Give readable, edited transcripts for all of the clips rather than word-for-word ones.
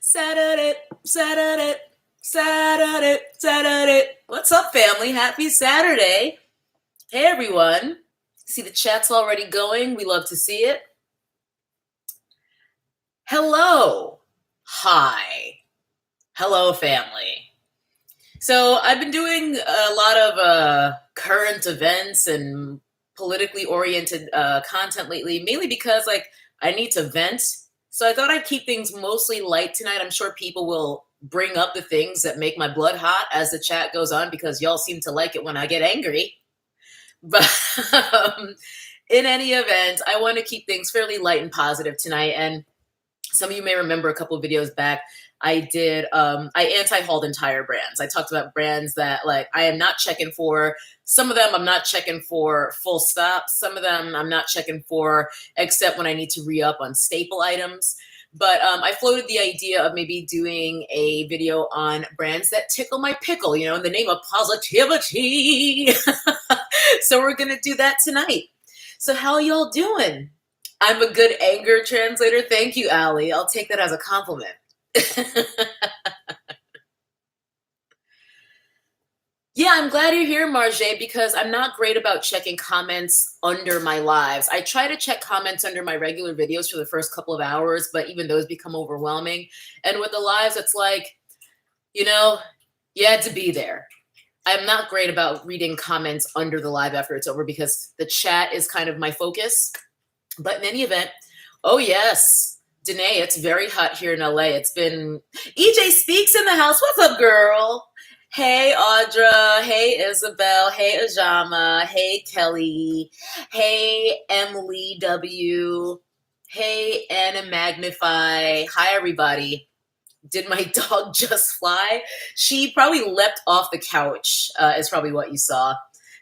Saturday, Saturday, Saturday, Saturday. What's up, family? Happy Saturday. Hey, everyone. See the chat's already going. We love to see it. Hello. Hi. Hello, family. So I've been doing a lot of current events and politically oriented content lately, mainly because I need to vent. So I thought I'd keep things mostly light tonight. I'm sure people will bring up the things that make my blood hot as the chat goes on because y'all seem to like it when I get angry. But in any event, I want to keep things fairly light and positive tonight. And some of you may remember a couple of videos back, I anti-hauled entire brands. I talked about brands that I am not checking for. Some of them I'm not checking for full stop. Some of them I'm not checking for except when I need to re-up on staple items. But I floated the idea of maybe doing a video on brands that tickle my pickle, in the name of positivity. So we're going to do that tonight. So how y'all doing? I'm a good anger translator. Thank you, Allie. I'll take that as a compliment. Yeah, I'm glad you're here, Marjay, because I'm not great about checking comments under my lives. I try to check comments under my regular videos for the first couple of hours, but even those become overwhelming. And with the lives, it's you had to be there. I'm not great about reading comments under the live after it's over because the chat is kind of my focus. But in any event, oh yes, Danae, it's very hot here in LA. It's been EJ Speaks in the house. What's up, girl? Hey, Audra. Hey, Isabel. Hey, Ajama. Hey, Kelly. Hey, Emily W. Hey, Anna Magnify. Hi, everybody. Did my dog just fly? She probably leapt off the couch, is probably what you saw,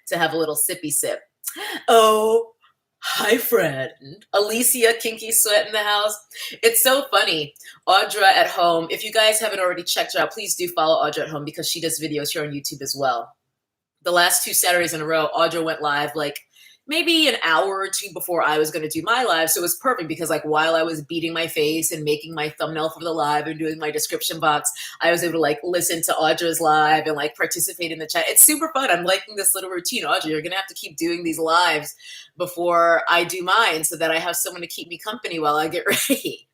to have a little sippy sip. Oh, hi, friend. Alicia Kinky Sweat in the house. It's so funny. Audra at home. If you guys haven't already checked her out, please do follow Audra at home because she does videos here on YouTube as well. The last 2 Saturdays in a row, Audra went live maybe an hour or 2 before I was going to do my live. So it was perfect because while I was beating my face and making my thumbnail for the live and doing my description box, I was able to listen to Audra's live and participate in the chat. It's super fun. I'm liking this little routine. Audra, you're going to have to keep doing these lives before I do mine so that I have someone to keep me company while I get ready.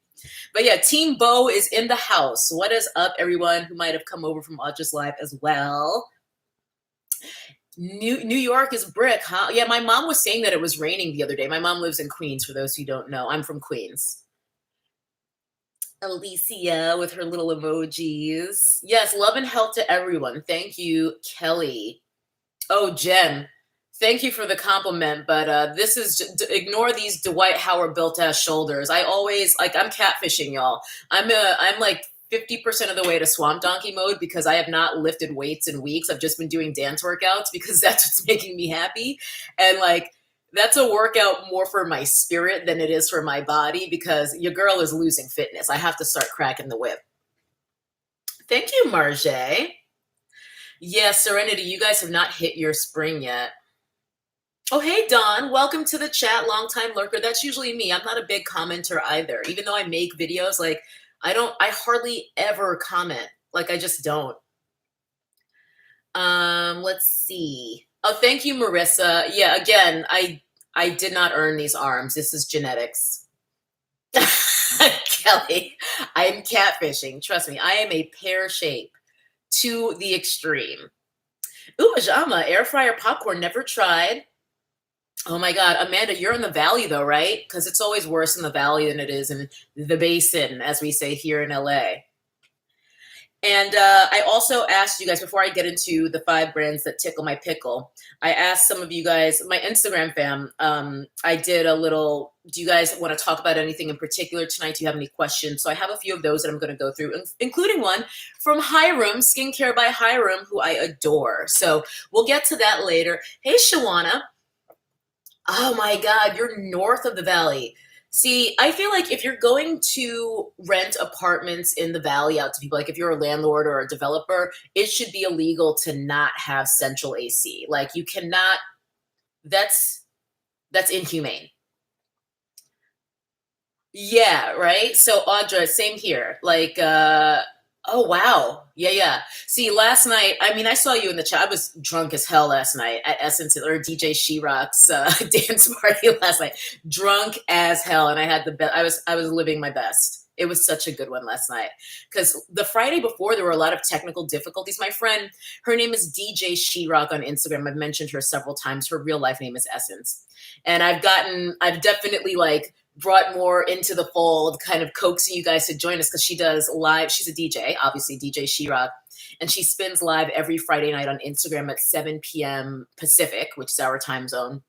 But yeah, Team Bo is in the house. What is up, everyone who might have come over from Audra's live as well? New York is brick, huh? Yeah, my mom was saying that it was raining the other day. My mom lives in Queens, for those who don't know. I'm from Queens. Alicia with her little emojis. Yes, love and health to everyone. Thank you, Kelly. Oh, Jen, thank you for the compliment, but this is ignore these Dwight Howard built-ass shoulders. I always, I'm catfishing, y'all. I'm 50% of the way to swamp donkey mode because I have not lifted weights in weeks. I've just been doing dance workouts because that's what's making me happy. And that's a workout more for my spirit than it is for my body because your girl is losing fitness. I have to start cracking the whip. Thank you, Marjay. Yes, Serenity, you guys have not hit your spring yet. Oh, hey, Don. Welcome to the chat, longtime lurker. That's usually me. I'm not a big commenter either. Even though I make videos, I hardly ever comment. I just don't. Let's see. Oh, thank you, Marissa. Yeah, again, I did not earn these arms. This is genetics. Kelly, I'm catfishing. Trust me, I am a pear shape to the extreme. Ooh, Ajama, air fryer popcorn, never tried. Oh my God, Amanda, you're in the valley though, right? Because it's always worse in the valley than it is in the basin, as we say here in LA. And I also asked you guys, before I get into the 5 brands that tickle my pickle, I asked some of you guys, my Instagram fam, I did a little, do you guys want to talk about anything in particular tonight? Do you have any questions? So I have a few of those that I'm going to go through, including one from Hiram, Skincare by Hiram, who I adore. So we'll get to that later. Hey, Shawana. Oh my God, you're north of the valley. See, I feel like if you're going to rent apartments in the valley out to people, if you're a landlord or a developer, it should be illegal to not have central AC. You cannot, that's inhumane. Yeah, right? So Audra, same here. Like, oh wow. Yeah, yeah. See, last night, I mean, I saw you in the chat. I was drunk as hell last night at Essence or DJ She-Rock's dance party last night. Drunk as hell. And I had the best, I was living my best. It was such a good one last night. Because the Friday before, there were a lot of technical difficulties. My friend, her name is DJ She-Rock on Instagram. I've mentioned her several times. Her real life name is Essence. And I've definitely like brought more into the fold, kind of coaxing you guys to join us because she does live. She's a DJ, obviously, DJ She-Rock, and she spins live every Friday night on Instagram at 7 p.m. Pacific, which is our time zone.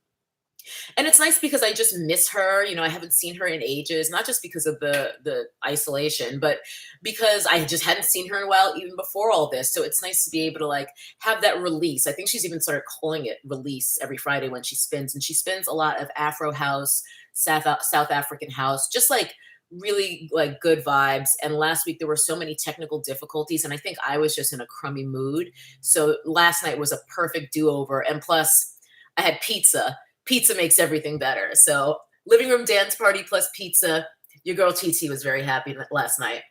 And it's nice because I just miss her. You know, I haven't seen her in ages, not just because of the isolation, but because I just hadn't seen her in a while, even before all this. So it's nice to be able to like have that release. I think she's even started calling it release every Friday when she spins, and she spins a lot of Afro house, South African house, just like really like good vibes. And last week there were so many technical difficulties, and I think I was just in a crummy mood. So last night was a perfect do-over, and plus I had pizza. Pizza makes everything better. So living room dance party plus pizza. Your girl TT was very happy last night.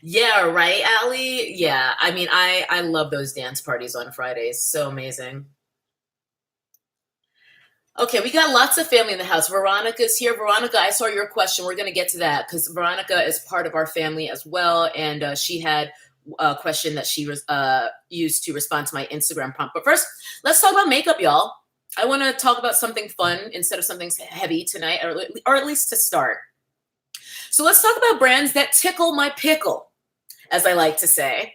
Yeah, right, Allie. Yeah, I mean, I love those dance parties on Fridays. So amazing. Okay, we got lots of family in the house. Veronica's here. Veronica, I saw your question. We're going to get to that because Veronica is part of our family as well, and she had a question that she was used to respond to my Instagram prompt. But first, let's talk about makeup, y'all. I want to talk about something fun instead of something heavy tonight, or at least to start. So let's talk about brands that tickle my pickle, as I like to say.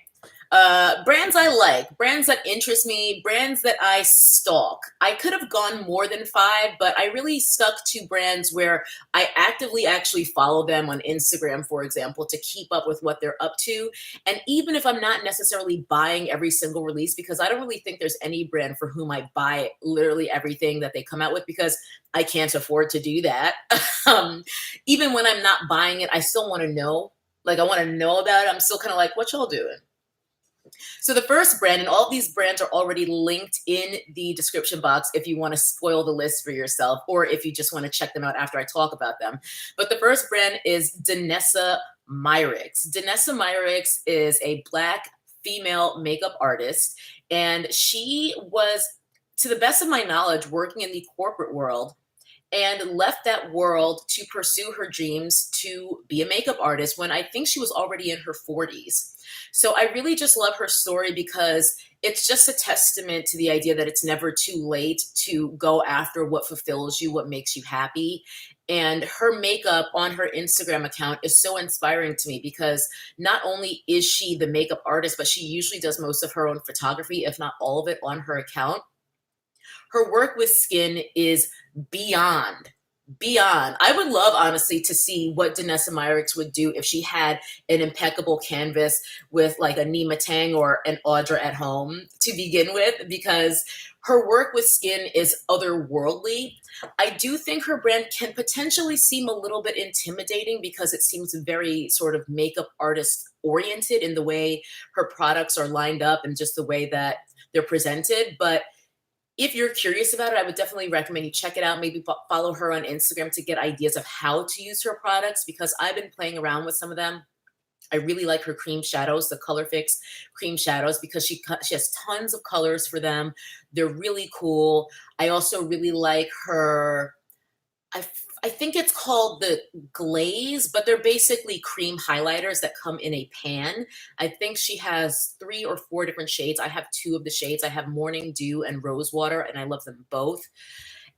Brands I like, brands that interest me, brands that I stalk. I could have gone more than five, but I really stuck to brands where I actively actually follow them on Instagram, for example, to keep up with what they're up to. And even if I'm not necessarily buying every single release, because I don't really think there's any brand for whom I buy literally everything that they come out with, because I can't afford to do that. Even when I'm not buying it, I still want to know. Like, I want to know about it. I'm still kind of like, what y'all doing? So the first brand, and all of these brands are already linked in the description box if you want to spoil the list for yourself, or if you just want to check them out after I talk about them. But the first brand is Vanessa My Ex. Vanessa My Ex is a Black female makeup artist, and she was, to the best of my knowledge, working in the corporate world and left that world to pursue her dreams to be a makeup artist when I think she was already in her 40s. So I really just love her story because it's just a testament to the idea that it's never too late to go after what fulfills you, what makes you happy. And her makeup on her Instagram account is so inspiring to me because not only is she the makeup artist, but she usually does most of her own photography, if not all of it, on her account. Her work with skin is beyond beyond. I would love, honestly, to see what Vanessa My Ex would do if she had an impeccable canvas with like a Nima Tang or an Audra at home to begin with, because her work with skin is otherworldly. I do think her brand can potentially seem a little bit intimidating because it seems very sort of makeup artist oriented in the way her products are lined up and just the way that they're presented. But if you're curious about it, I would definitely recommend you check it out. Maybe follow her on Instagram to get ideas of how to use her products, because I've been playing around with some of them. I really like her cream shadows, the Color Fix cream shadows, because she has tons of colors for them. They're really cool. I also really like her, I think it's called the glaze, but they're basically cream highlighters that come in a pan. I think she has 3 or 4 different shades. I have 2 of the shades. I have Morning Dew and Rose Water, and I love them both.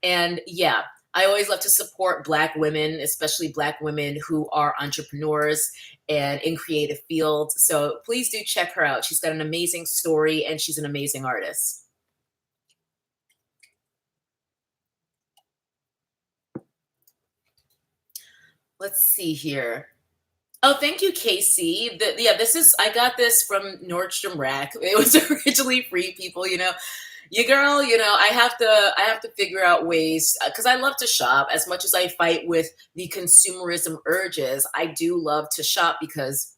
And yeah, I always love to support Black women, especially Black women who are entrepreneurs and in creative fields. So please do check her out. She's got an amazing story and she's an amazing artist. Let's see here. Oh, thank you, Casey. Yeah, I got this from Nordstrom Rack. It was originally free, people, You girl, I have to figure out ways, because I love to shop. As much as I fight with the consumerism urges, I do love to shop, because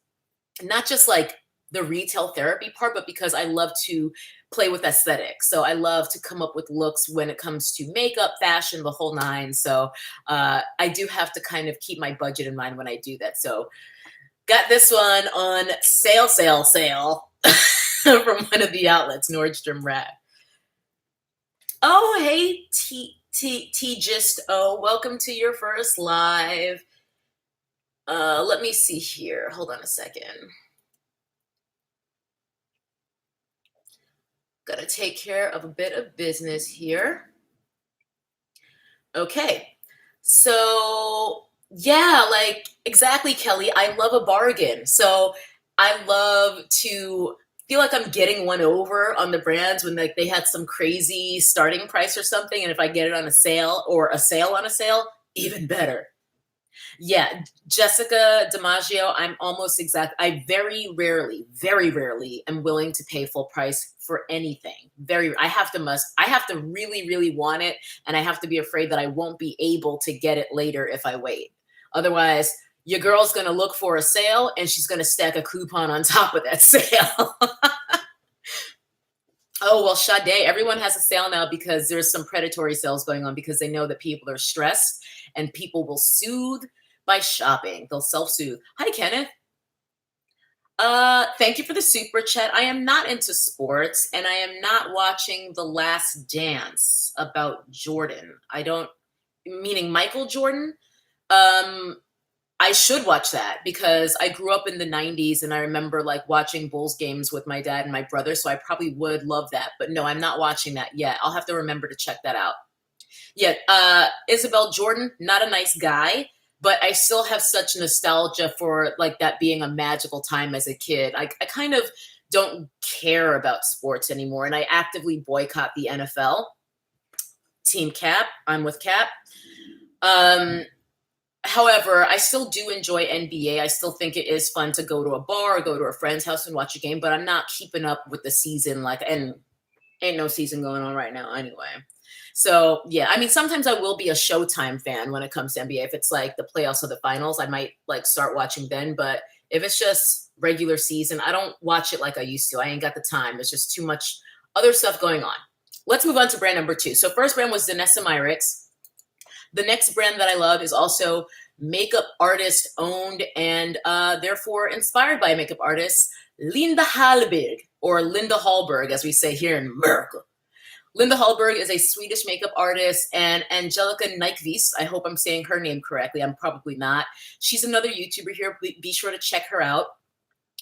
not just like the retail therapy part, but because I love to play with aesthetics. So I love to come up with looks when it comes to makeup, fashion, the whole nine. So I do have to kind of keep my budget in mind when I do that. So got this one on sale from one of the outlets, Nordstrom Rack. Oh, hey, Gist. Oh, welcome to your first live. Let me see here. Hold on a second. Gotta take care of a bit of business here. Okay. So, yeah, like exactly, Kelly. I love a bargain. So I love to feel like I'm getting one over on the brands when like they had some crazy starting price or something. And if I get it on a sale or a sale on a sale, even better. Yeah, Jessica DiMaggio, I'm almost exact. I very rarely am willing to pay full price for anything. I have to really, really want it. And I have to be afraid that I won't be able to get it later if I wait. Otherwise, your girl's going to look for a sale and she's going to stack a coupon on top of that sale. Oh, well, Sade, everyone has a sale now because there's some predatory sales going on because they know that people are stressed and people will soothe by shopping. They'll self-soothe. Hi, Kenneth. Thank you for the super chat. I am not into sports and I am not watching The Last Dance about Jordan. Meaning Michael Jordan. I should watch that because I grew up in the 90s and I remember like watching Bulls games with my dad and my brother. So I probably would love that. But no, I'm not watching that yet. I'll have to remember to check that out. Yeah, Isabel Jordan, not a nice guy, but I still have such nostalgia for like that being a magical time as a kid. I kind of don't care about sports anymore and I actively boycott the NFL. Team Cap, I'm with Cap. However, I still do enjoy NBA. I still think it is fun to go to a bar or go to a friend's house and watch a game, but I'm not keeping up with the season and ain't no season going on right now anyway. So yeah, I mean, sometimes I will be a Showtime fan when it comes to NBA. If it's like the playoffs or the finals, I might like start watching then. But if it's just regular season, I don't watch it like I used to. I ain't got the time. There's just too much other stuff going on. Let's move on to brand number 2. So first brand was Vanessa My Ex. The next brand that I love is also makeup artist owned and therefore inspired by makeup artists, Linda Hallberg, or Linda Hallberg, as we say here in America. Linda Hallberg is a Swedish makeup artist, and Angelica Nyqvist, I hope I'm saying her name correctly. I'm probably not. She's another YouTuber here. Be sure to check her out.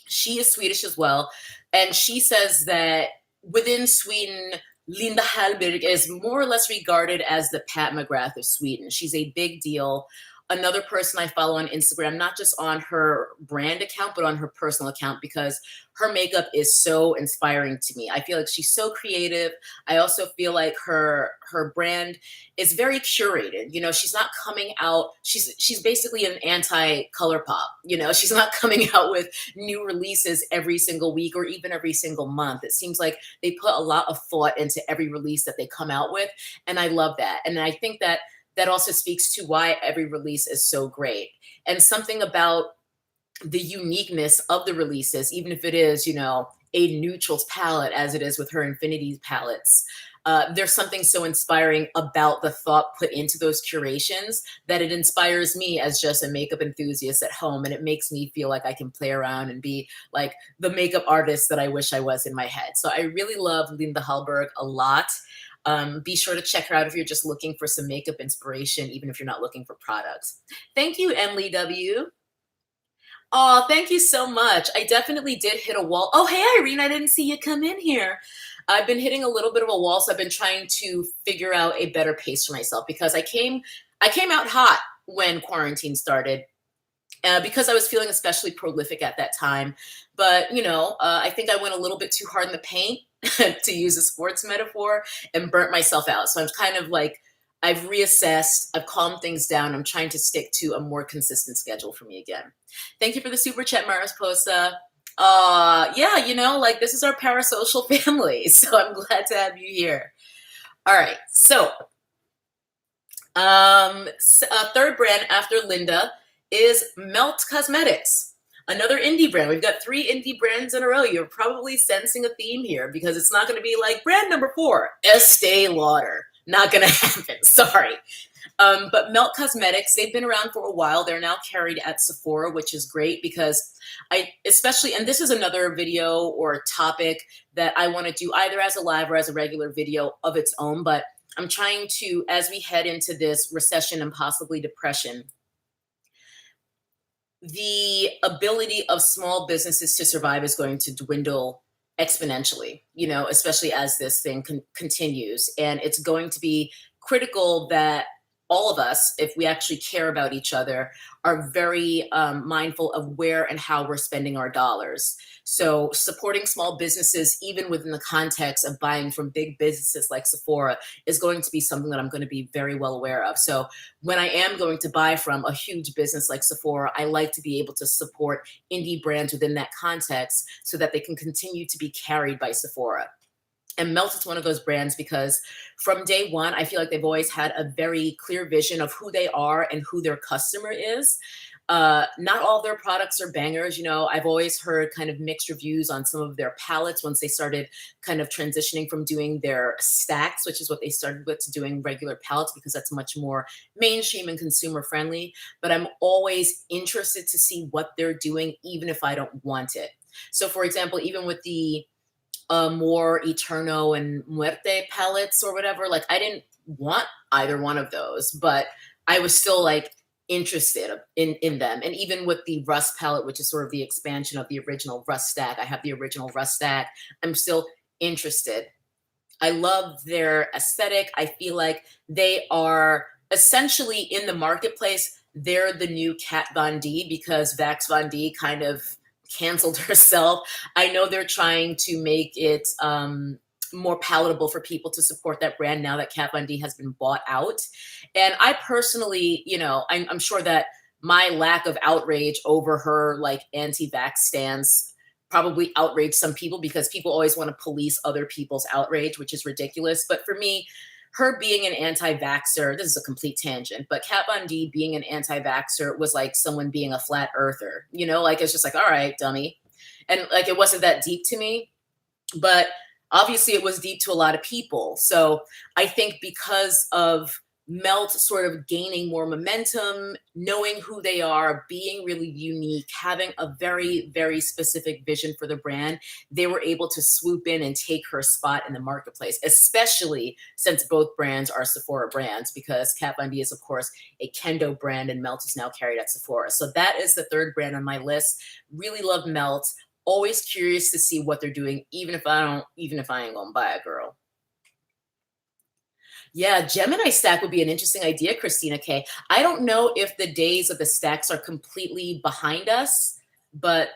She is Swedish as well. And she says that within Sweden, Linda Hallberg is more or less regarded as the Pat McGrath of Sweden. She's a big deal. Another person I follow on Instagram, not just on her brand account, but on her personal account, because her makeup is so inspiring to me. I feel like she's so creative. I also feel like her brand is very curated. You know, she's not coming out, she's basically an anti-color pop. You know, she's not coming out with new releases every single week or even every single month. It seems like they put a lot of thought into every release that they come out with. And I love that. And I think that also speaks to why every release is so great. And something about the uniqueness of the releases, even if it is, you know, a neutrals palette as it is with her Infinity palettes, there's something so inspiring about the thought put into those curations that it inspires me as just a makeup enthusiast at home. And it makes me feel like I can play around and be like the makeup artist that I wish I was in my head. So I really love Linda Hallberg a lot. Be sure to check her out if you're just looking for some makeup inspiration, even if you're not looking for products. Thank you, Emily W. Oh, thank you so much. I definitely did hit a wall. Oh, hey, Irene, I didn't see you come in here. I've been hitting a little bit of a wall, so I've been trying to figure out a better pace for myself because I came out hot when quarantine started. Because I was feeling especially prolific at that time. But, you know, I think I went a little bit too hard in the paint, to use a sports metaphor, and burnt myself out. So I'm kind of like, I've reassessed, I've calmed things down. I'm trying to stick to a more consistent schedule for me again. Thank you for the super chat, Mariposa. Yeah, you know, like this is our parasocial family. So I'm glad to have you here. All right. So, third brand after Linda is Melt Cosmetics. Another indie brand. We've got 3 indie brands in a row. You're probably sensing a theme here because it's not going to be like brand number 4, Estee Lauder. Not going to happen. Sorry. But Melt Cosmetics, they've been around for a while. They're now carried at Sephora, which is great because especially, and this is another video or topic that I want to do either as a live or as a regular video of its own. But I'm trying to, as we head into this recession and possibly depression, the ability of small businesses to survive is going to dwindle exponentially, especially as this thing continues. And it's going to be critical that all of us, if we actually care about each other, are very mindful of where and how we're spending our dollars. So supporting small businesses, even within the context of buying from big businesses like Sephora, is going to be something that I'm going to be very well aware of. So when I am going to buy from a huge business like Sephora, I like to be able to support indie brands within that context so that they can continue to be carried by Sephora. And Melt is one of those brands because from day one, I feel like they've always had a very clear vision of who they are and who their customer is. Not all of their products are bangers. I've always heard kind of mixed reviews on some of their palettes once they started kind of transitioning from doing their stacks, which is what they started with, to doing regular palettes because that's much more mainstream and consumer friendly. But I'm always interested to see what they're doing, even if I don't want it. So for example, even with the more Eterno and Muerte palettes or whatever, like I didn't want either one of those, but I was still like interested in them. And even with the Rust palette, which is sort of the expansion of the original Rust stack, I have the original Rust stack, I'm still interested. I love their aesthetic. I feel like they are essentially in the marketplace. They're the new Kat Von D because Vax Von D kind of canceled herself. I know they're trying to make it more palatable for people to support that brand now that Kat Von D has been bought out. And I personally, I'm sure that my lack of outrage over her like anti-vax stance probably outraged some people because people always want to police other people's outrage, which is ridiculous. But for me, her being an anti-vaxxer, this is a complete tangent, but Kat Von D being an anti-vaxxer was like someone being a flat earther, like it's just like, all right, dummy. And like, it wasn't that deep to me, but obviously it was deep to a lot of people. So I think because of Melt sort of gaining more momentum, knowing who they are, being really unique, having a very, very specific vision for the brand, they were able to swoop in and take her spot in the marketplace, especially since both brands are Sephora brands, because Kat Von D is, of course, a Kendo brand and Melt is now carried at Sephora. So that is the 3rd brand on my list. Really love Melt. Always curious to see what they're doing, even if I ain't gonna buy it, girl. Yeah, Gemini stack would be an interesting idea, Christina K. I don't know if the days of the stacks are completely behind us, but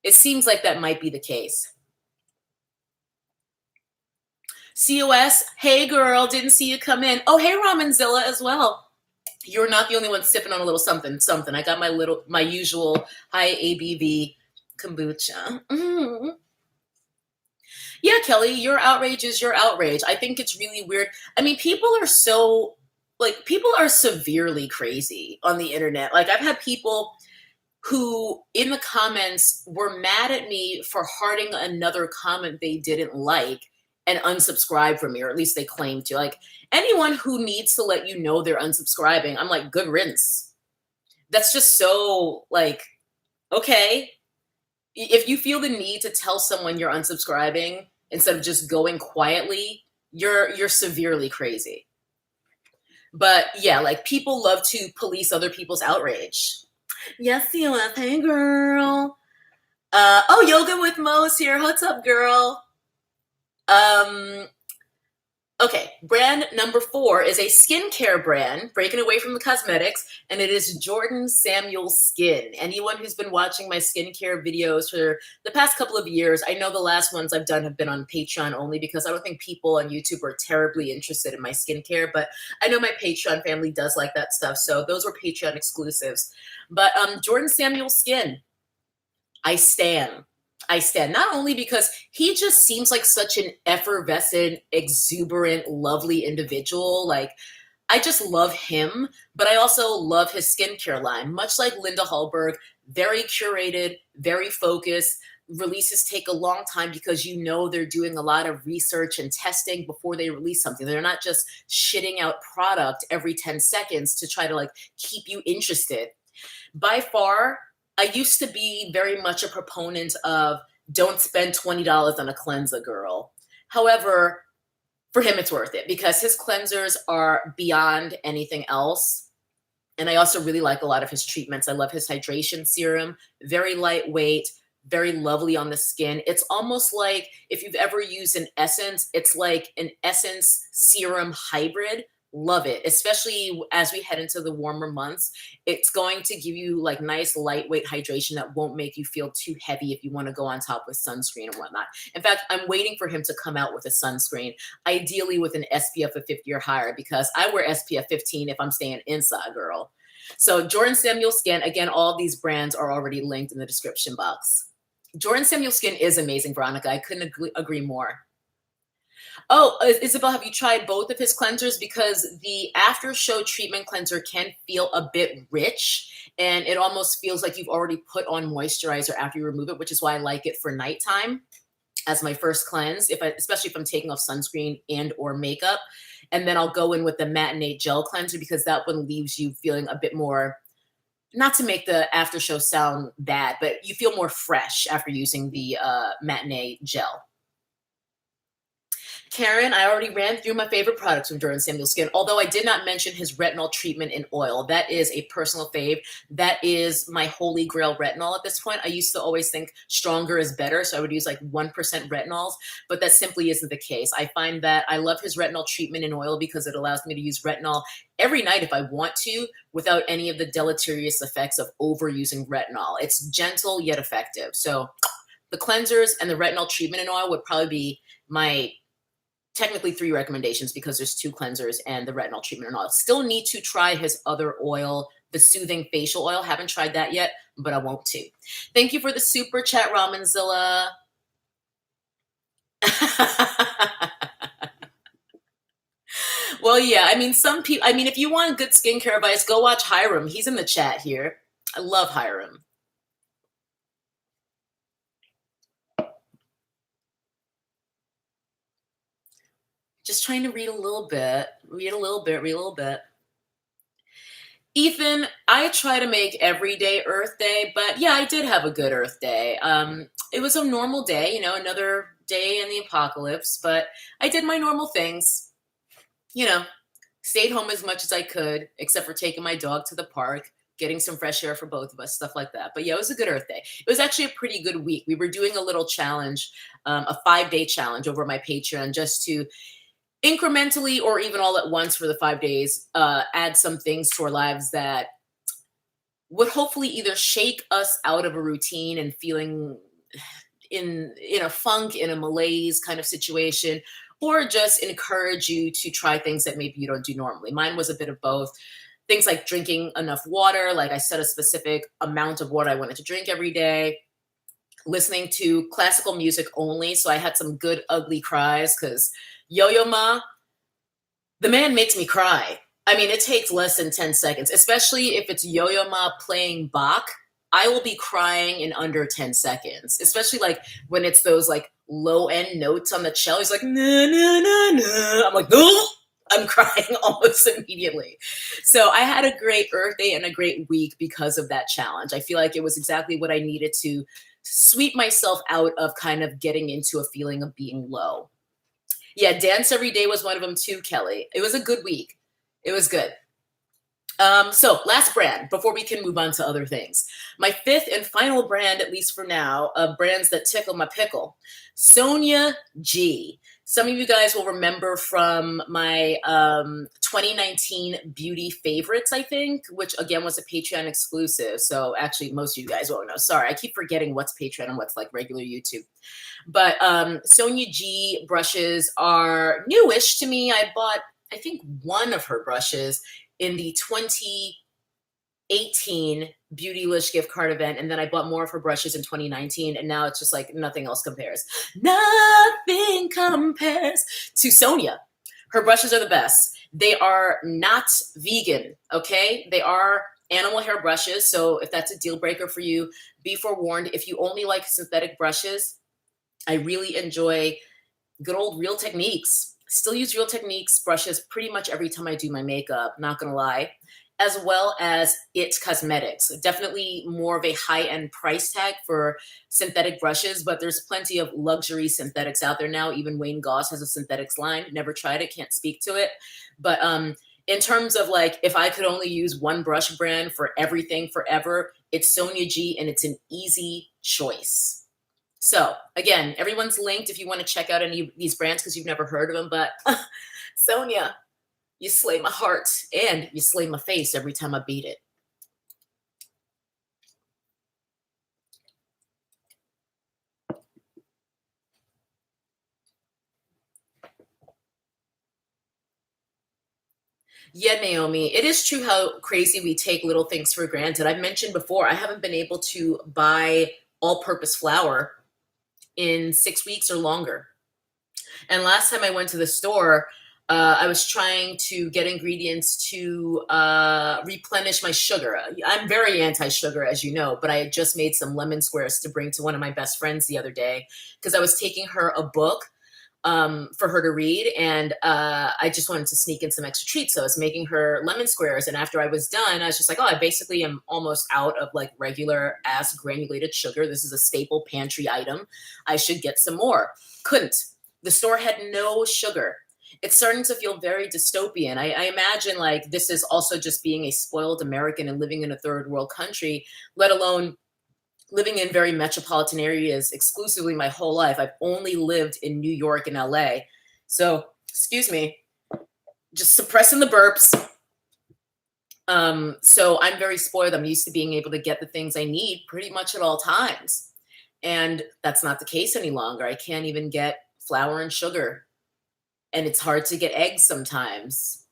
it seems like that might be the case. COS, hey girl, didn't see you come in. Oh, hey RamenZilla as well. You're not the only one sipping on a little something. I got my usual high ABV kombucha. Mm-hmm. Yeah, Kelly, your outrage is your outrage. I think it's really weird. I mean, people are severely crazy on the internet. Like, I've had people who in the comments were mad at me for hearting another comment they didn't like and unsubscribe from me, or at least they claim to. Like, anyone who needs to let you know they're unsubscribing, I'm like, good riddance. That's just so, like, okay. If you feel the need to tell someone you're unsubscribing instead of just going quietly, you're severely crazy. But yeah, like people love to police other people's outrage. Yes, COF. Hey, girl. Oh, Yoga with Mo's here. What's up, girl? Okay, brand number 4 is a skincare brand, breaking away from the cosmetics, and it is Jordan Samuel Skin. Anyone who's been watching my skincare videos for the past couple of years, I know the last ones I've done have been on Patreon only because I don't think people on YouTube are terribly interested in my skincare, but I know my Patreon family does like that stuff, so those were Patreon exclusives. But Jordan Samuel Skin, I stan. Not only because he just seems like such an effervescent, exuberant, lovely individual. Like, I just love him, but I also love his skincare line. Much like Linda Hallberg, very curated, very focused. Releases take a long time because you know they're doing a lot of research and testing before they release something. They're not just shitting out product every 10 seconds to try to like keep you interested. By far, I used to be very much a proponent of don't spend $20 on a cleanser, girl. However, for him, it's worth it because his cleansers are beyond anything else. And I also really like a lot of his treatments. I love his hydration serum, very lightweight, very lovely on the skin. It's almost like if you've ever used an Essence, it's like an Essence serum hybrid. Love it, especially as we head into the warmer months. It's going to give you like nice lightweight hydration that won't make you feel too heavy if you want to go on top with sunscreen and whatnot. In fact, I'm waiting for him to come out with a sunscreen, ideally with an SPF of 50 or higher, because I wear SPF 15 if I'm staying inside, girl. So Jordan Samuel Skin, again, all these brands are already linked in the description box. Jordan Samuel Skin is amazing, Veronica. I couldn't agree more. Oh, Isabel, have you tried both of his cleansers? Because the after show treatment cleanser can feel a bit rich and it almost feels like you've already put on moisturizer after you remove it, which is why I like it for nighttime as my first cleanse, especially if I'm taking off sunscreen and or makeup. And then I'll go in with the matinee gel cleanser because that one leaves you feeling a bit more, not to make the after show sound bad, but you feel more fresh after using the matinee gel. Karen, I already ran through my favorite products from Jordan Samuel Skin, although I did not mention his retinol treatment in oil. That is a personal fave. That is my holy grail retinol at this point. I used to always think stronger is better, so I would use like 1% retinols, but that simply isn't the case. I find that I love his retinol treatment in oil because it allows me to use retinol every night if I want to without any of the deleterious effects of overusing retinol. It's gentle yet effective. So the cleansers and the retinol treatment in oil would probably be my technically 3 recommendations because there's 2 cleansers and the retinol treatment and all. Still need to try his other oil, the soothing facial oil. Haven't tried that yet, but I want to. Thank you for the super chat, Ramenzilla. Well, yeah, I mean, some people, I mean, if you want good skincare advice, go watch Hiram. He's in the chat here. I love Hiram. Just trying to read a little bit. Ethan, I try to make every day Earth Day, but yeah, I did have a good Earth Day. It was a normal day, you know, another day in the apocalypse, but I did my normal things. You know, stayed home as much as I could, except for taking my dog to the park, getting some fresh air for both of us, stuff like that. But yeah, it was a good Earth Day. It was actually a pretty good week. We were doing a little challenge, a 5-day challenge over my Patreon just to incrementally or even all at once for the 5 days, add some things to our lives that would hopefully either shake us out of a routine and feeling in a funk, in a malaise kind of situation, or just encourage you to try things that maybe you don't do normally. Mine was a bit of both. Things like drinking enough water, like I set a specific amount of water I wanted to drink every day, listening to classical music only. So I had some good ugly cries because Yo-Yo Ma, the man makes me cry. I mean, it takes less than 10 seconds, especially if it's Yo-Yo Ma playing Bach. I will be crying in under 10 seconds, especially like when it's those like low end notes on the cello. He's like, na, na, na, na. I'm like, no, I'm crying almost immediately. So I had a great Earth Day and a great week because of that challenge. I feel like it was exactly what I needed to sweep myself out of kind of getting into a feeling of being low. Yeah, Dance Every Day was one of them too, Kelly. It was a good week. It was good. So last brand before we can move on to other things. My 5th and final brand, at least for now, of brands that tickle my pickle. Sonia G. Some of you guys will remember from my 2019 beauty favorites, I think, which again was a Patreon exclusive. So actually most of you guys won't know. Sorry, I keep forgetting what's Patreon and what's like regular YouTube. But Sonia G brushes are newish to me. I bought, I think, one of her brushes in the 2018 Beautylish gift card event. And then I bought more of her brushes in 2019. And now it's just like nothing else compares. Nothing compares to Sonia. Her brushes are the best. They are not vegan, okay? They are animal hair brushes. So if that's a deal breaker for you, be forewarned. If you only like synthetic brushes, I really enjoy good old Real Techniques. Still use Real Techniques brushes pretty much every time I do my makeup, not gonna lie. As well as It Cosmetics. Definitely more of a high-end price tag for synthetic brushes, but there's plenty of luxury synthetics out there now. Even Wayne Goss has a synthetics line. Never tried it, can't speak to it. But in terms of like, if I could only use one brush brand for everything forever, it's Sonia G, and it's an easy choice. So again, everyone's linked if you want to check out any of these brands because you've never heard of them. But Sonia, you slay my heart and you slay my face every time I beat it. Yeah, Naomi, it is true how crazy we take little things for granted. I've mentioned before, I haven't been able to buy all purpose flour in 6 weeks or longer. And last time I went to the store, I was trying to get ingredients to replenish my sugar. I'm very anti-sugar, as you know, but I had just made some lemon squares to bring to one of my best friends the other day because I was taking her a book for her to read, and I just wanted to sneak in some extra treats. So I was making her lemon squares, and after I was done, I was just like, oh, I basically am almost out of like regular ass granulated sugar. This is a staple pantry item. I should get some more. Couldn't. The store had no sugar. It's starting to feel very dystopian. I imagine like this is also just being a spoiled American and living in a third world country, let alone living in very metropolitan areas exclusively my whole life. I've only lived in New York and LA. So, excuse me, just suppressing the burps. So I'm very spoiled. I'm used to being able to get the things I need pretty much at all times. And that's not the case any longer. I can't even get flour and sugar. And it's hard to get eggs sometimes.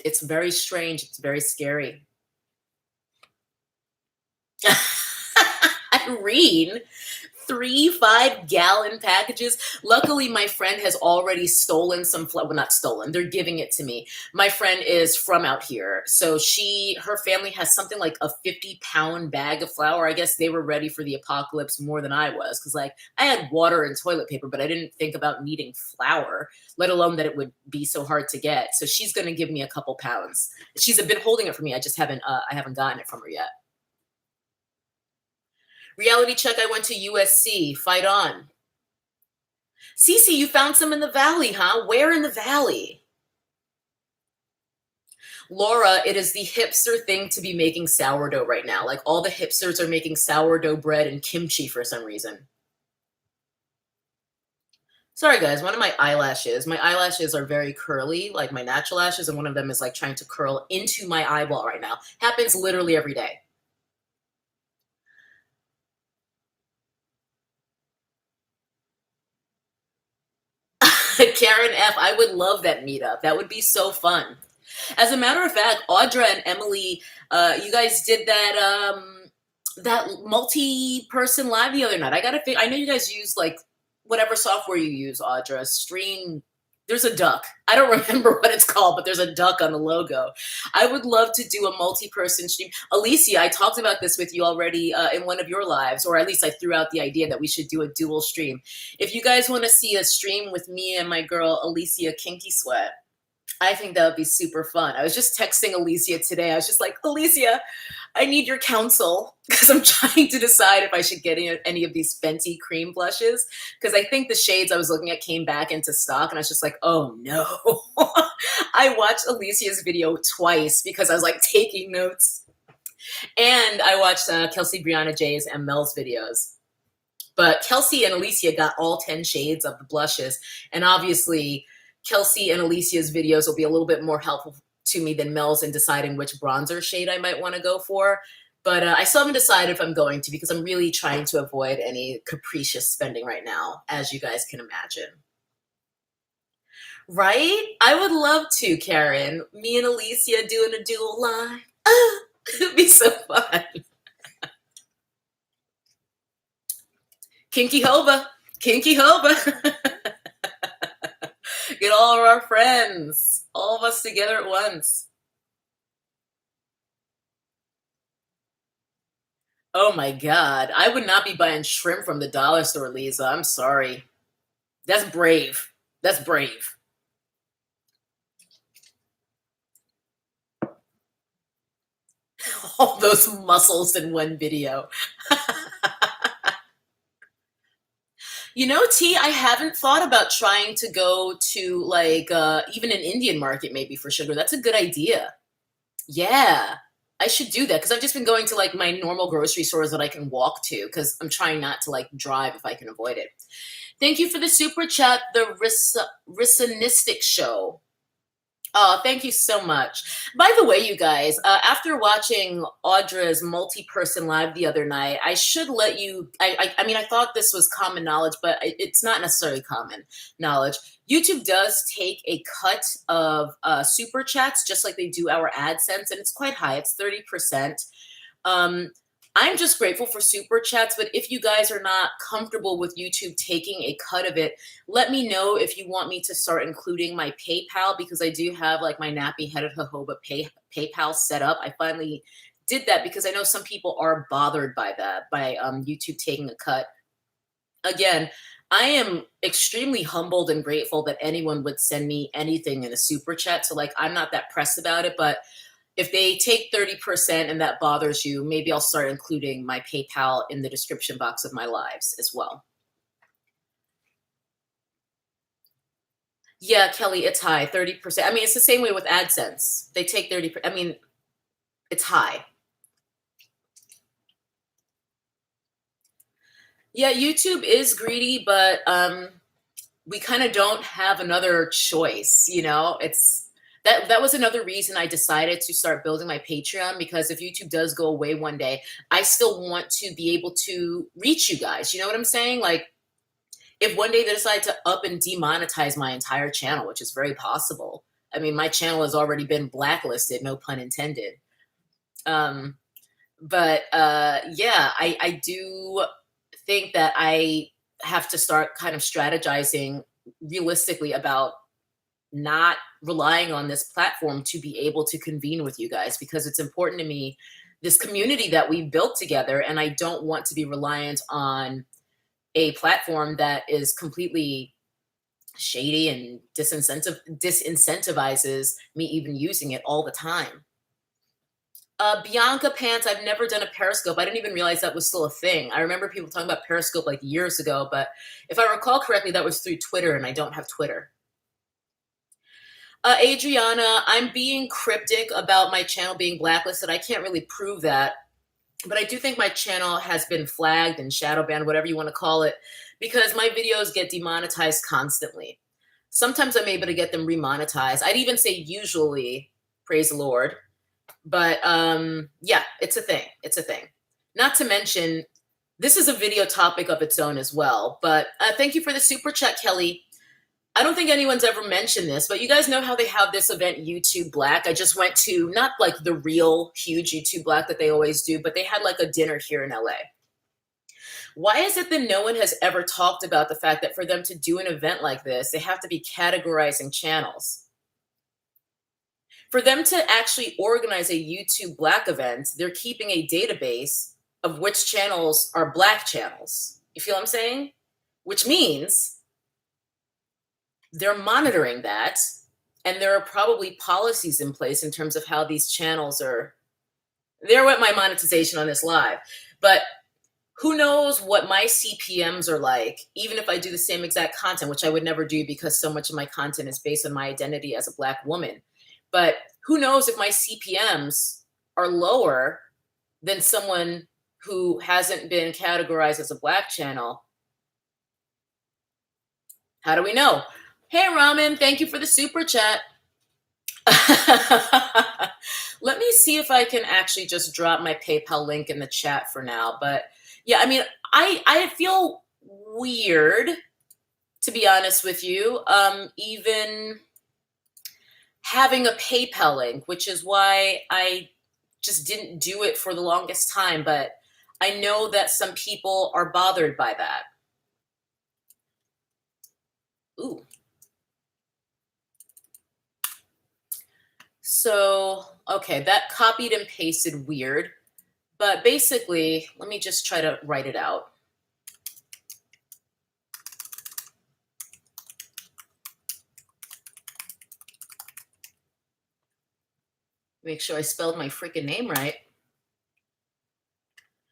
It's very strange. It's very scary. Irene, 3 5-gallon packages. Luckily, my friend has already stolen some flour. Well, not stolen. They're giving it to me. My friend is from out here, so her family has something like a 50-pound bag of flour. I guess they were ready for the apocalypse more than I was, because like I had water and toilet paper, but I didn't think about needing flour, let alone that it would be so hard to get. So she's going to give me a couple pounds. She's been holding it for me. I just haven't. I haven't gotten it from her yet. Reality check, I went to USC. Fight on. Cece, you found some in the valley, huh? Where in the valley? Laura, it is the hipster thing to be making sourdough right now. Like all the hipsters are making sourdough bread and kimchi for some reason. Sorry guys, one of my eyelashes are very curly, like my natural lashes, and one of them is like trying to curl into my eyeball right now. Happens literally every day. Karen F, I would love that meetup. That would be so fun. As a matter of fact, Audra and Emily, you guys did that multi-person live the other night. I know you guys use like whatever software you use, Audra. Stream. There's a duck. I don't remember what it's called, but there's a duck on the logo. I would love to do a multi-person stream. Alicia, I talked about this with you already in one of your lives, or at least I threw out the idea that we should do a dual stream. If you guys want to see a stream with me and my girl Alicia Kinky Sweat, I think that would be super fun. I was just texting Alicia today. I was just like, Alicia, I need your counsel because I'm trying to decide if I should get any of these Fenty cream blushes, because I think the shades I was looking at came back into stock, and I was just like, oh no. I watched Alicia's video twice because I was like taking notes. And I watched Kelsey Brianna J's and Mel's videos. But Kelsey and Alicia got all 10 shades of the blushes. And obviously, Kelsey and Alicia's videos will be a little bit more helpful to me than Mel's in deciding which bronzer shade I might want to go for. But I still haven't decided if I'm going to, because I'm really trying to avoid any capricious spending right now, as you guys can imagine. Right? I would love to, Karen. Me and Alicia doing a dual live. It'd be so fun. Kinky Hoba. Kinky Hoba. Get all of our friends, all of us together at once. Oh my God. I would not be buying shrimp from the dollar store, Lisa. I'm sorry. That's brave. That's brave. All those muscles in one video. You know, T, I haven't thought about trying to go to like even an Indian market maybe for sugar. That's a good idea. Yeah. I should do that because I've just been going to like my normal grocery stores that I can walk to because I'm trying not to like drive if I can avoid it. Thank you for the super chat, the Rissonistic Show. Oh, thank you so much. By the way, you guys, after watching Audra's multi-person live the other night, I should let you. I mean, I thought this was common knowledge, but it's not necessarily common knowledge. YouTube does take a cut of super chats, just like they do our AdSense, and it's quite high. It's 30%. Um, I'm just grateful for super chats, but if you guys are not comfortable with YouTube taking a cut of it, let me know if you want me to start including my PayPal because I do have like my nappy headed jojoba PayPal set up. I finally did that because I know some people are bothered by that, by YouTube taking a cut. Again, I am extremely humbled and grateful that anyone would send me anything in a super chat. So like, I'm not that pressed about it, but if they take 30% and that bothers you, maybe I'll start including my PayPal in the description box of my lives as well. Yeah, Kelly, it's high, 30%. I mean, it's the same way with AdSense. They take 30%. I mean, it's high. Yeah, YouTube is greedy, but we kind of don't have another choice, you know? It's that was another reason I decided to start building my Patreon because if YouTube does go away one day, I still want to be able to reach you guys. You know what I'm saying? Like if one day they decide to up and demonetize my entire channel, which is very possible. I mean, my channel has already been blacklisted, no pun intended. Um, but yeah, I do think that I have to start kind of strategizing realistically about not relying on this platform to be able to convene with you guys because it's important to me, this community that we built together, and I don't want to be reliant on a platform that is completely shady and disincentivizes me even using it all the time. Bianca Pants, I've never done a Periscope. I didn't even realize that was still a thing. I remember people talking about Periscope like years ago, but if I recall correctly, that was through Twitter, and I don't have Twitter. Adriana, I'm being cryptic about my channel being blacklisted. I can't really prove that, but I do think my channel has been flagged and shadow banned, whatever you want to call it, because my videos get demonetized constantly. Sometimes I'm able to get them remonetized. I'd even say usually, praise the Lord. But yeah, it's a thing. It's a thing. Not to mention, this is a video topic of its own as well. But thank you for the super chat, Kelly. I don't think anyone's ever mentioned this, but you guys know how they have this event, YouTube Black. I just went to not like the real huge YouTube Black that they always do, but they had like a dinner here in LA. Why is it that no one has ever talked about the fact that for them to do an event like this, they have to be categorizing channels? For them to actually organize a YouTube Black event, they're keeping a database of which channels are Black channels. You feel what I'm saying? Which means they're monitoring that, and there are probably policies in place in terms of how these channels are. There went my monetization on this live. But who knows what my CPMs are like, even if I do the same exact content, which I would never do because so much of my content is based on my identity as a Black woman. But who knows if my CPMs are lower than someone who hasn't been categorized as a Black channel. How do we know? Hey, Ramen, thank you for the super chat. Let me see if I can actually just drop my PayPal link in the chat for now. But yeah, I mean, I feel weird, to be honest with you, even having a PayPal link, which is why I just didn't do it for the longest time. But I know that some people are bothered by that. Ooh. So, okay, that copied and pasted weird. But basically, let me just try to write it out. Make sure I spelled my freaking name right.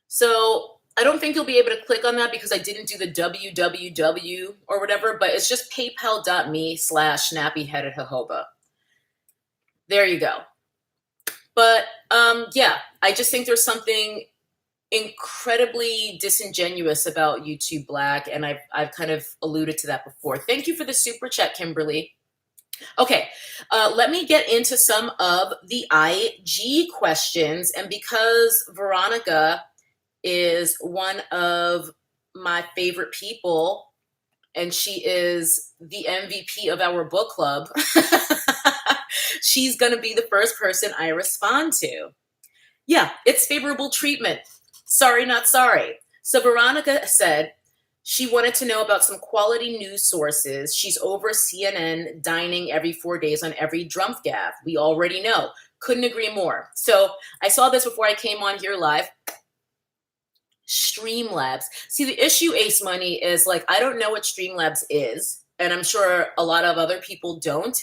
So I don't think you'll be able to click on that because I didn't do the www or whatever, but it's just paypal.me/snappyheaded jojoba. There you go. But yeah, I just think there's something incredibly disingenuous about YouTube Black, and I've kind of alluded to that before. Thank you for the super chat, Kimberly. Okay, let me get into some of the IG questions, and because Veronica is one of my favorite people, and she is the MVP of our book club, she's going to be the first person I respond to. Yeah, it's favorable treatment. Sorry, not sorry. So Veronica said she wanted to know about some quality news sources. She's over CNN dining every 4 days on every Drumpf gaff. We already know. Couldn't agree more. So I saw this before I came on here live. Streamlabs. See, the issue, Ace Money, is like, I don't know what Streamlabs is, and I'm sure a lot of other people don't.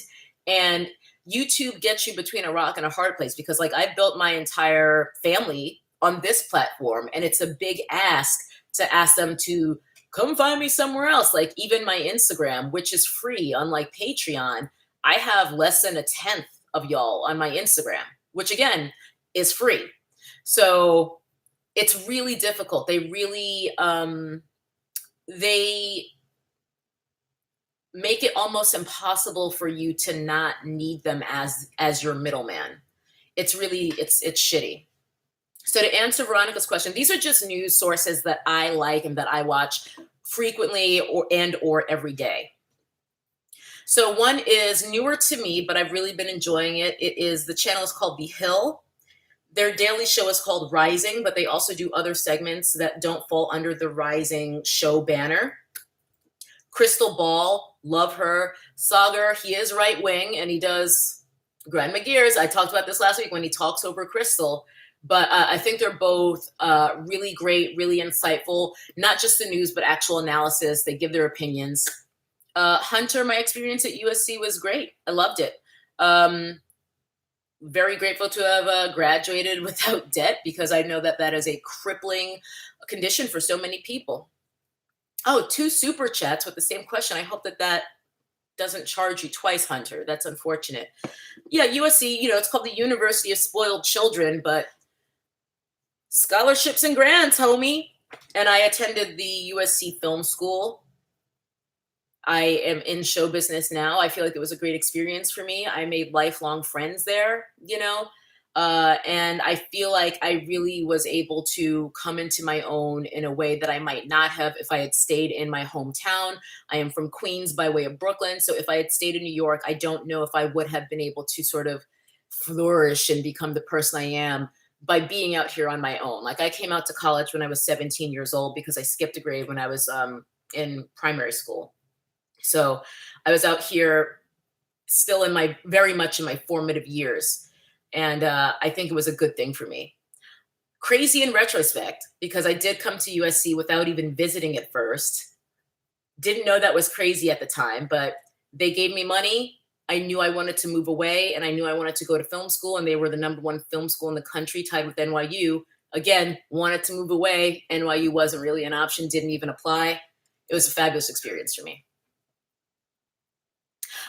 And YouTube gets you between a rock and a hard place because, like, I built my entire family on this platform, and it's a big ask to ask them to come find me somewhere else. Like, even my Instagram, which is free, unlike Patreon, I have less than a tenth of y'all on my Instagram, which again is free. So it's really difficult. They really they make it almost impossible for you to not need them as your middleman. It's really it's shitty. So to answer Veronica's question, these are just news sources that I like and that I watch frequently or every day. So one is newer to me, but I've really been enjoying it. The channel is called The Hill. Their daily show is called Rising, but they also do other segments that don't fall under the Rising show banner. Crystal Ball, love her. Sagar, he is right wing and he does grind my gears. I talked about this last week when he talks over Crystal. But I think they're both really great, really insightful, not just the news, but actual analysis. They give their opinions. Hunter, my experience at USC was great. I loved it. Very grateful to have graduated without debt because I know that that is a crippling condition for so many people. Oh, 2 super chats with the same question. I hope that that doesn't charge you twice, Hunter. That's unfortunate. Yeah, USC, it's called the University of Spoiled Children, but scholarships and grants, homie. And I attended the USC Film School. I am in show business now. I feel like it was a great experience for me. I made lifelong friends there, and I feel like I really was able to come into my own in a way that I might not have if I had stayed in my hometown. I am from Queens by way of Brooklyn. So if I had stayed in New York, I don't know if I would have been able to sort of flourish and become the person I am by being out here on my own. Like I came out to college when I was 17 years old because I skipped a grade when I was in primary school. So I was out here still very much in my formative years. And I think it was a good thing for me. Crazy in retrospect, because I did come to USC without even visiting it first. Didn't know that was crazy at the time, but they gave me money. I knew I wanted to move away and I knew I wanted to go to film school, and they were the #1 film school in the country, tied with NYU. Again, wanted to move away. NYU wasn't really an option, didn't even apply. It was a fabulous experience for me.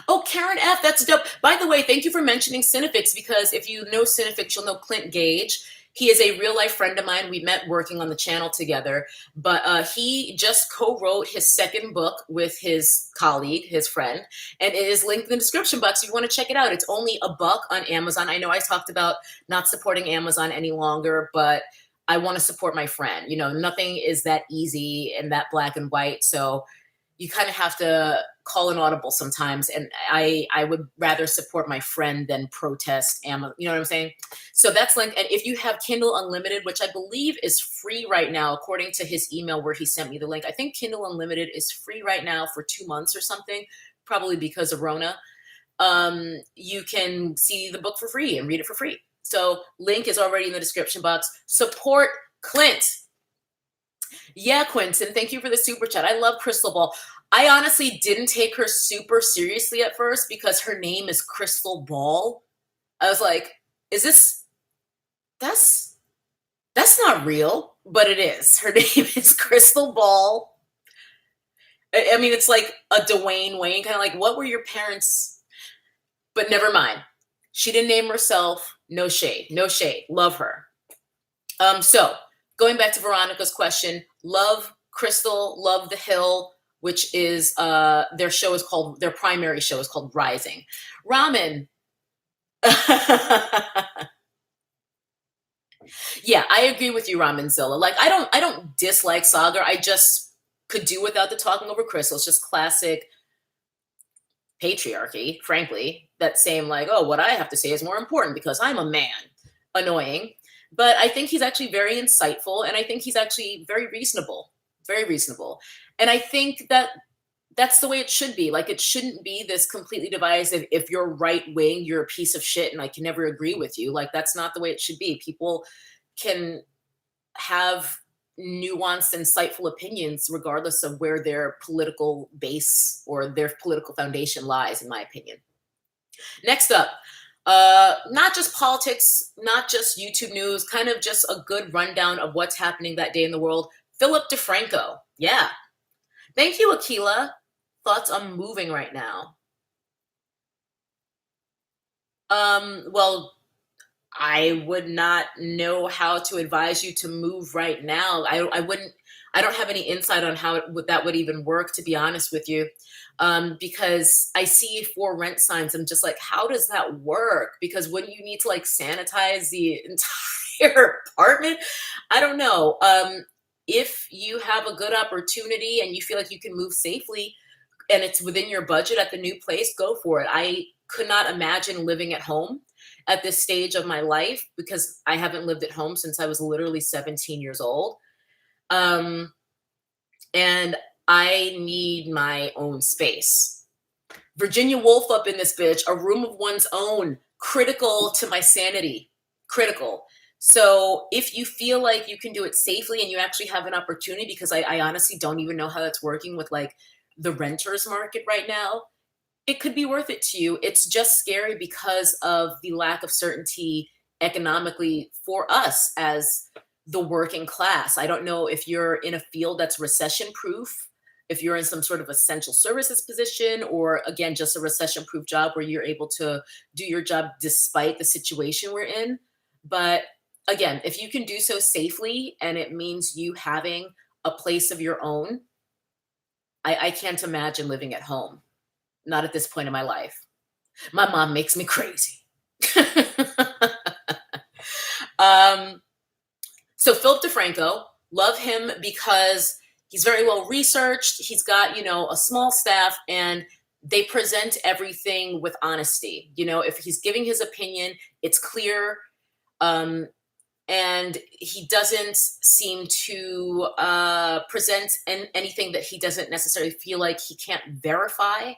Oh, Karen F., that's dope. By the way, thank you for mentioning Cinefix, because if you know Cinefix, you'll know Clint Gage. He is a real life friend of mine. We met working on the channel together, but he just co-wrote his second book with his colleague, his friend, and it is linked in the description box if you want to check it out. It's only $1 on Amazon. I know I talked about not supporting Amazon any longer, but I want to support my friend. Nothing is that easy and that black and white. So you kind of have to call an audible sometimes. And I would rather support my friend than protest Amazon. You know what I'm saying? So that's linked. And if you have Kindle Unlimited, which I believe is free right now, according to his email where he sent me the link, I think Kindle Unlimited is free right now for 2 months or something, probably because of Rona. You can see the book for free and read it for free. So link is already in the description box. Support Clint. Yeah, Quentin, thank you for the super chat. I love Crystal Ball. I honestly didn't take her super seriously at first because her name is Crystal Ball. I was like, is this, that's not real, but it is. Her name is Crystal Ball. I mean, it's like a Dwayne Wayne, kind of like, what were your parents? But never mind. She didn't name herself. No shade. No shade. Love her. So going back to Veronica's question, love Crystal, love The Hill, which is their show is called, their primary show is called Rising. Ramen. Yeah, I agree with you, Ramenzilla. Like, I don't dislike Saga. I just could do without the talking over Crystal. It's just classic patriarchy, frankly. That same, like, oh, what I have to say is more important because I'm a man. Annoying. But I think he's actually very insightful, and I think he's actually very reasonable. Very reasonable. And I think that that's the way it should be. Like, it shouldn't be this completely divisive, if you're right wing, you're a piece of shit and I can never agree with you. Like, that's not the way it should be. People can have nuanced, insightful opinions regardless of where their political base or their political foundation lies, in my opinion. Next up, not just politics, not just YouTube news, kind of just a good rundown of what's happening that day in the world. Philip DeFranco. Yeah. Thank you, Aquila. Thoughts on moving right now? Well, I would not know how to advise you to move right now. I don't have any insight on how that would even work, to be honest with you. Because I see for rent signs, I'm just like, how does that work? Because wouldn't you need to like sanitize the entire apartment? I don't know. If you have a good opportunity and you feel like you can move safely and it's within your budget at the new place, go for it. I could not imagine living at home at this stage of my life because I haven't lived at home since I was literally 17 years old. And I need my own space. Virginia Woolf up in this bitch, a room of one's own, critical to my sanity, critical. So if you feel like you can do it safely and you actually have an opportunity, because I honestly don't even know how that's working with like the renters market right now, it could be worth it to you. It's just scary because of the lack of certainty economically for us as the working class. I don't know if you're in a field that's recession proof, if you're in some sort of essential services position, or again, just a recession proof job where you're able to do your job despite the situation we're in. But again, if you can do so safely and it means you having a place of your own, I can't imagine living at home. Not at this point in my life. My mom makes me crazy. So Philip DeFranco, love him because he's very well researched. He's got, a small staff, and they present everything with honesty. If he's giving his opinion, it's clear. And he doesn't seem to present anything that he doesn't necessarily feel like he can't verify.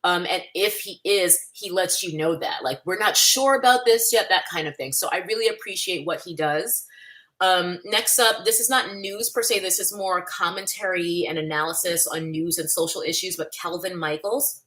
And if he is, he lets you know that. Like, we're not sure about this yet, that kind of thing. So I really appreciate what he does. Next up, this is not news per se. This is more commentary and analysis on news and social issues, but Calvin Michaels.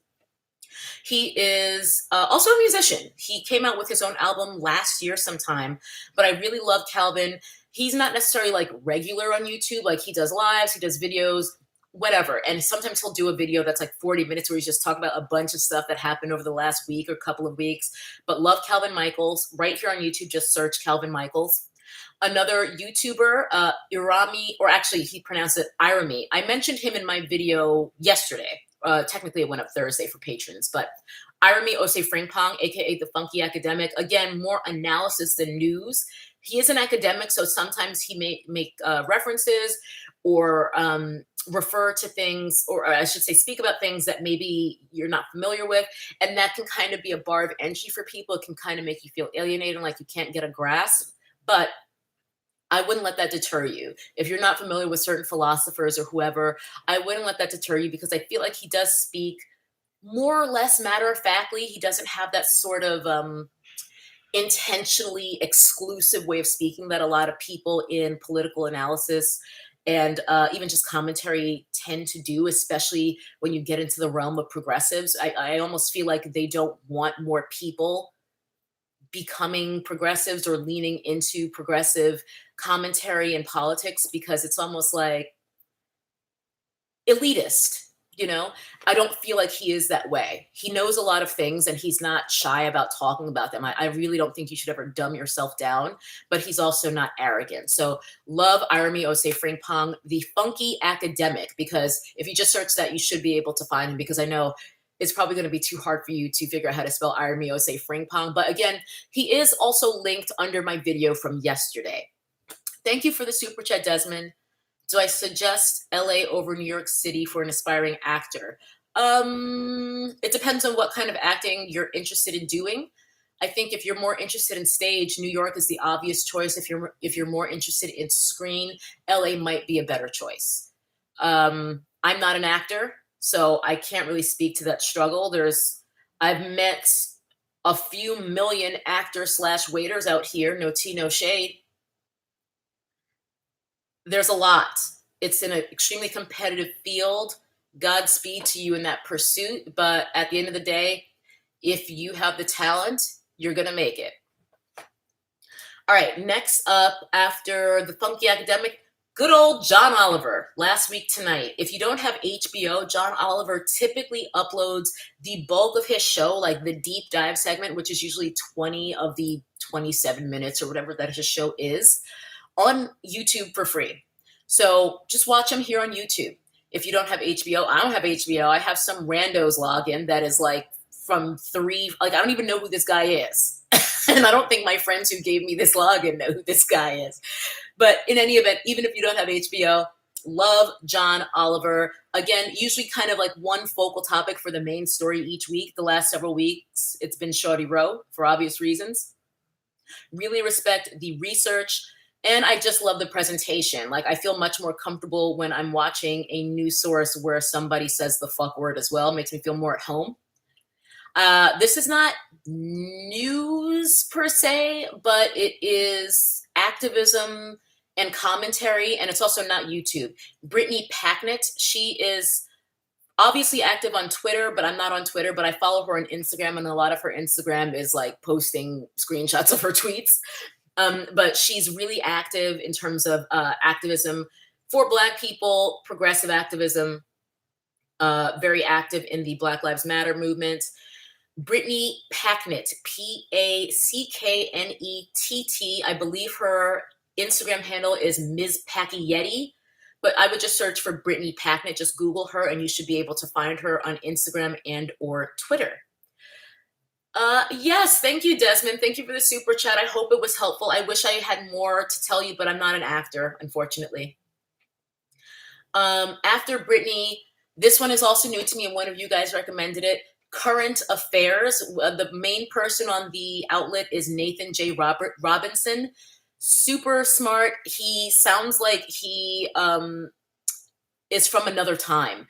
He is also a musician. He came out with his own album last year sometime, but I really love Calvin. He's not necessarily like regular on YouTube. Like, he does lives, he does videos, whatever. And sometimes he'll do a video that's like 40 minutes where he's just talking about a bunch of stuff that happened over the last week or couple of weeks. But love Calvin Michaels. Right here on YouTube, just search Calvin Michaels. Another YouTuber, Irami, or actually he pronounced it Irami. I mentioned him in my video yesterday. Technically it went up Thursday for patrons, but Irami Ose Frimpong, aka the Funky Academic, again, more analysis than news. He is an academic, so sometimes he may make references or refer to things, or I should say speak about things that maybe you're not familiar with, and that can kind of be a bar of entry for people. It can kind of make you feel alienated, like you can't get a grasp, but I wouldn't let that deter you. If you're not familiar with certain philosophers or whoever, I wouldn't let that deter you, because I feel like he does speak more or less matter-of-factly. He doesn't have that sort of intentionally exclusive way of speaking that a lot of people in political analysis and even just commentary tend to do, especially when you get into the realm of progressives. I almost feel like they don't want more people becoming progressives or leaning into progressive commentary and politics because it's almost like elitist. You know, I don't feel like he is that way. He knows a lot of things and he's not shy about talking about them. I really don't think you should ever dumb yourself down, but he's also not arrogant. So love Irami Ose Frimpong, the funky academic, because if you just search that, you should be able to find him because I know it's probably going to be too hard for you to figure out how to spell Irami Ose Frimpong. But again, he is also linked under my video from yesterday. Thank you for the super chat, Desmond. Do I suggest LA over New York City for an aspiring actor? It depends on what kind of acting you're interested in doing. I think if you're more interested in stage, New York is the obvious choice. If you're more interested in screen, LA might be a better choice. I'm not an actor, so I can't really speak to that struggle. I've met a few million actors / waiters out here, no tea, no shade. There's a lot. It's in an extremely competitive field. Godspeed to you in that pursuit. But at the end of the day, if you have the talent, you're going to make it. All right, next up after the funky academic, good old John Oliver, last week tonight. If you don't have HBO, John Oliver typically uploads the bulk of his show, like the deep dive segment, which is usually 20 of the 27 minutes or whatever that his show is, on YouTube for free. So just watch him here on YouTube. If you don't have HBO, I don't have HBO. I have some randos login that is like from 3, like I don't even know who this guy is. And I don't think my friends who gave me this login know who this guy is. But in any event, even if you don't have HBO, love John Oliver. Again, usually kind of like one focal topic for the main story each week. The last several weeks, it's been Shawty Row for obvious reasons. Really respect the research. And I just love the presentation. Like, I feel much more comfortable when I'm watching a news source where somebody says the fuck word as well. It makes me feel more at home. This is not news per se, but it is activism and commentary, and it's also not YouTube. Brittney Pakman, she is obviously active on Twitter, but I'm not on Twitter, but I follow her on Instagram, and a lot of her Instagram is like posting screenshots of her tweets. But she's really active in terms of activism for Black people, progressive activism, very active in the Black Lives Matter movement. Brittney Pakman, Paknett. I believe her Instagram handle is Ms. Packy Yeti, but I would just search for Brittney Pakman. Just Google her, and you should be able to find her on Instagram and or Twitter. Yes, thank you, Desmond. Thank you for the super chat. I hope it was helpful. I wish I had more to tell you, but I'm not an actor, unfortunately. After Brittney, this one is also new to me, and one of you guys recommended it. Current Affairs. The main person on the outlet is Nathan J. Robinson. Super smart. He sounds like he is from another time.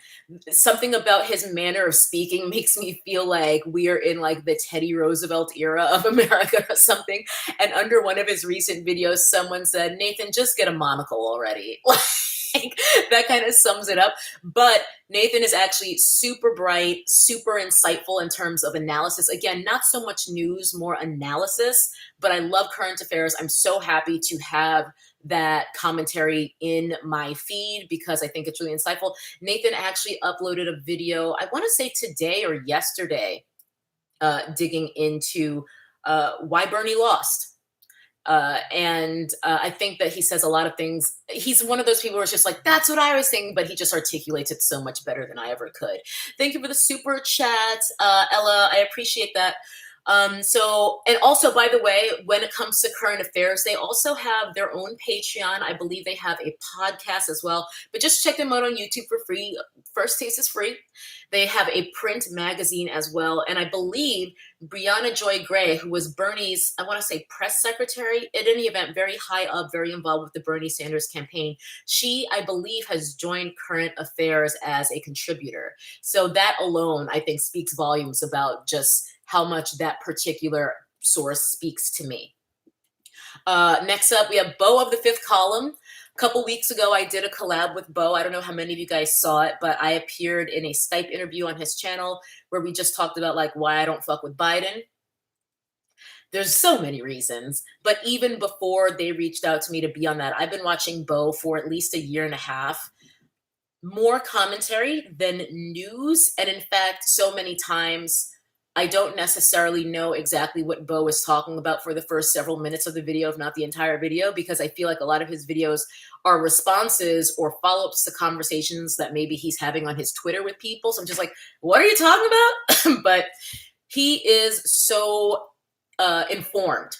Something about his manner of speaking makes me feel like we are in like the Teddy Roosevelt era of America or something. And under one of his recent videos, someone said, Nathan, just get a monocle already. Like, that kind of sums it up. But Nathan is actually super bright, super insightful in terms of analysis. Again, not so much news, more analysis, but I love current affairs. I'm so happy to have that commentary in my feed because I think it's really insightful. Nathan actually uploaded a video, I want to say today or yesterday, digging into why Bernie lost. I think that he says a lot of things. He's one of those people who is just like, that's what I was thinking, but he just articulates it so much better than I ever could. Thank you for the super chat, Ella. I appreciate that. And also, by the way, when it comes to current affairs, they also have their own Patreon. I believe they have a podcast as well, but just check them out on YouTube for free. First taste is free. They have a print magazine as well. And I believe Brianna Joy Gray, who was Bernie's, I want to say press secretary, at any event, very high up, very involved with the Bernie Sanders campaign. She, I believe, has joined Current Affairs as a contributor. So that alone, I think, speaks volumes about just how much that particular source speaks to me. Next up, we have Beau of the Fifth Column. A couple weeks ago, I did a collab with Beau. I don't know how many of you guys saw it, but I appeared in a Skype interview on his channel where we just talked about like why I don't fuck with Biden. There's so many reasons, but even before they reached out to me to be on that, I've been watching Beau for at least a year and a half. More commentary than news. And in fact, so many times I don't necessarily know exactly what Beau is talking about for the first several minutes of the video, if not the entire video, because I feel like a lot of his videos are responses or follow-ups to conversations that maybe he's having on his Twitter with people. So I'm just like, what are you talking about? But he is so informed.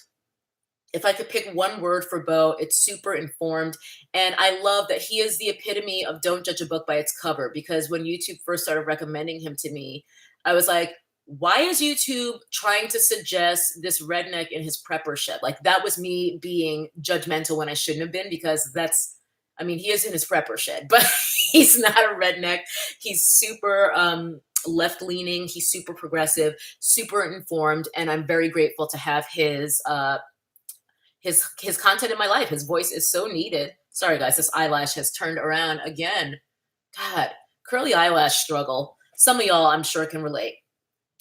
If I could pick one word for Beau, it's super informed. And I love that he is the epitome of don't judge a book by its cover, because when YouTube first started recommending him to me, I was like, why is YouTube trying to suggest this redneck in his prepper shed? Like, that was me being judgmental when I shouldn't have been, because that's, I mean, he is in his prepper shed, but he's not a redneck. He's super left-leaning. He's super progressive, super informed. And I'm very grateful to have his content in my life. His voice is so needed. Sorry, guys, this eyelash has turned around again. God, curly eyelash struggle. Some of y'all, I'm sure, can relate.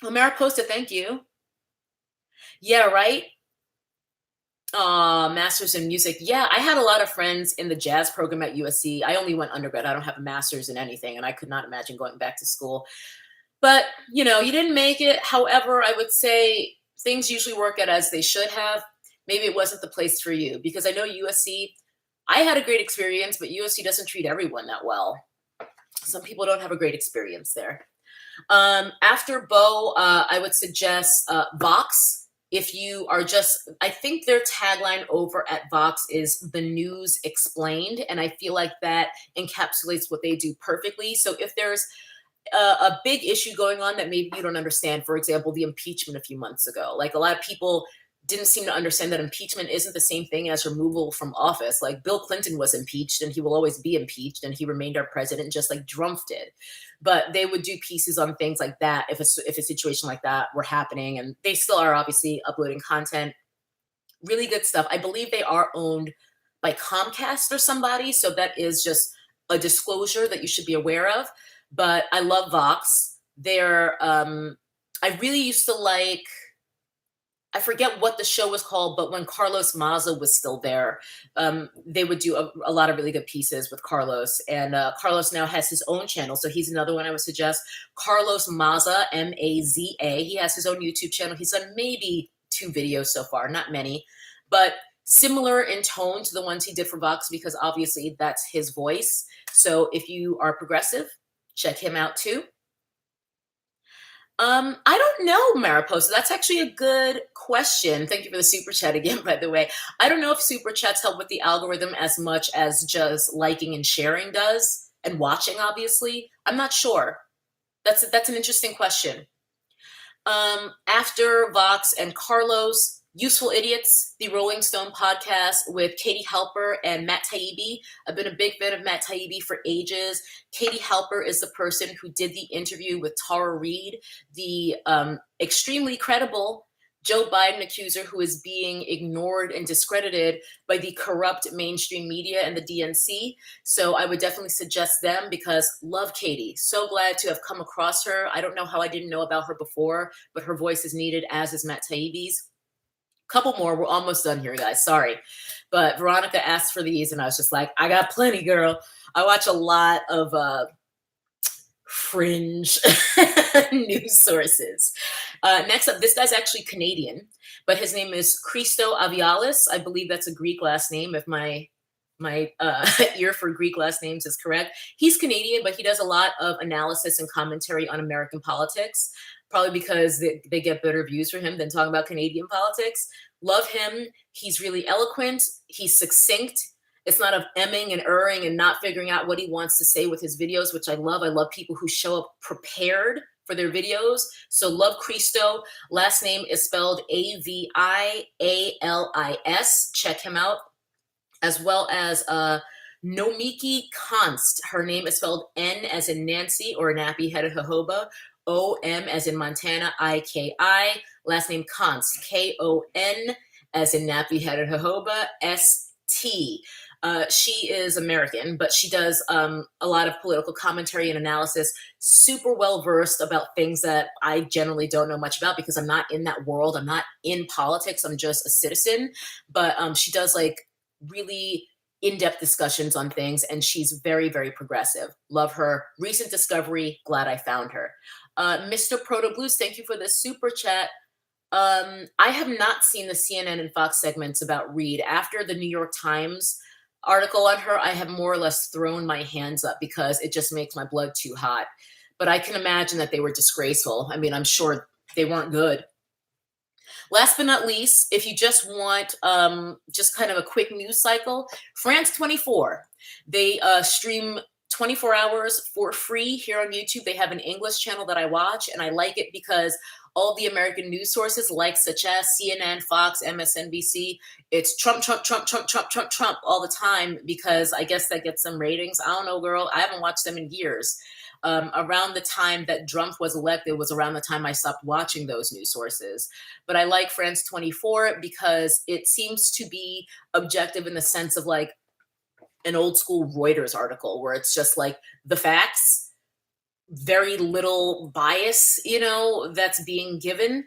Omera posted, thank you. Yeah, right? Masters in music. Yeah, I had a lot of friends in the jazz program at USC. I only went undergrad. I don't have a master's in anything, and I could not imagine going back to school. But, you know, you didn't make it. However, I would say things usually work out as they should have. Maybe it wasn't the place for you, because I know USC, I had a great experience, but USC doesn't treat everyone that well. Some people don't have a great experience there. After Beau, I would suggest Vox. If you are just, I think their tagline over at Vox is "the news explained," and I feel like that encapsulates what they do perfectly. So if there's a big issue going on that maybe you don't understand, for example, the impeachment a few months ago, like a lot of people didn't seem to understand that impeachment isn't the same thing as removal from office. Like, Bill Clinton was impeached and he will always be impeached, and he remained our president just like Trump did. But they would do pieces on things like that if a situation like that were happening, and they still are obviously uploading content. Really good stuff. I believe they are owned by Comcast or somebody, so that is just a disclosure that you should be aware of. But I love Vox. They're I really used to like, I forget what the show was called, but when Carlos Maza was still there, they would do a lot of really good pieces with Carlos. And Carlos now has his own channel, so he's another one I would suggest. Carlos Maza, M-A-Z-A. He has his own YouTube channel. He's done maybe 2 videos so far, not many, but similar in tone to the ones he did for Vox, because obviously that's his voice. So if you are progressive, check him out too. I don't know, Mariposa. That's actually a good question. Thank you for the super chat again, by the way. I don't know if super chats help with the algorithm as much as just liking and sharing does, and watching, obviously. I'm not sure. That's an interesting question. After Vox and Carlos, Useful Idiots, the Rolling Stone podcast with Katie Halper and Matt Taibbi. I've been a big fan of Matt Taibbi for ages. Katie Halper is the person who did the interview with Tara Reid, the extremely credible Joe Biden accuser who is being ignored and discredited by the corrupt mainstream media and the DNC. So I would definitely suggest them, because love Katie. So glad to have come across her. I don't know how I didn't know about her before, but her voice is needed, as is Matt Taibbi's. Couple more. We're almost done here, guys. Sorry. But Veronica asked for these, and I was just like, I got plenty, girl. I watch a lot of fringe news sources. Next up, this guy's actually Canadian, but his name is Christo Avialis. I believe that's a Greek last name, if my ear for Greek last names is correct. He's Canadian, but he does a lot of analysis and commentary on American politics, probably because they get better views for him than talking about Canadian politics. Love him. He's really eloquent. He's succinct. It's not of emming and erring and not figuring out what he wants to say with his videos, which I love. I love people who show up prepared for their videos. So love Christo. Last name is spelled Avialis. Check him out. As well as Nomiki Konst. Her name is spelled N as in Nancy or nappy-headed jojoba, O-M as in Montana, I-K-I, last name Konst, K-O-N as in nappy headed jojoba, S-T. She is American, but she does a lot of political commentary and analysis, super well versed about things that I generally don't know much about because I'm not in that world. I'm not in politics. I'm just a citizen. But she does like really in-depth discussions on things, and she's very, very progressive. Love her. Recent discovery. Glad I found her. Mr. Proto Blues, thank you for the super chat. I have not seen the CNN and Fox segments about Reed. After the New York Times article on her, I have more or less thrown my hands up because it just makes my blood too hot. But I can imagine that they were disgraceful. I mean, I'm sure they weren't good. Last but not least, if you just want just kind of a quick news cycle, France 24. They stream 24 hours for free here on YouTube. They have an English channel that I watch, and I like it because all the American news sources, like such as CNN, Fox, MSNBC, it's Trump, Trump, Trump, Trump, Trump, Trump, Trump all the time because I guess that gets some ratings. I don't know, girl. I haven't watched them in years. Around the time that Trump was elected was around the time I stopped watching those news sources. But I like France 24 because it seems to be objective in the sense of like an old school Reuters article where it's just like the facts, very little bias, that's being given.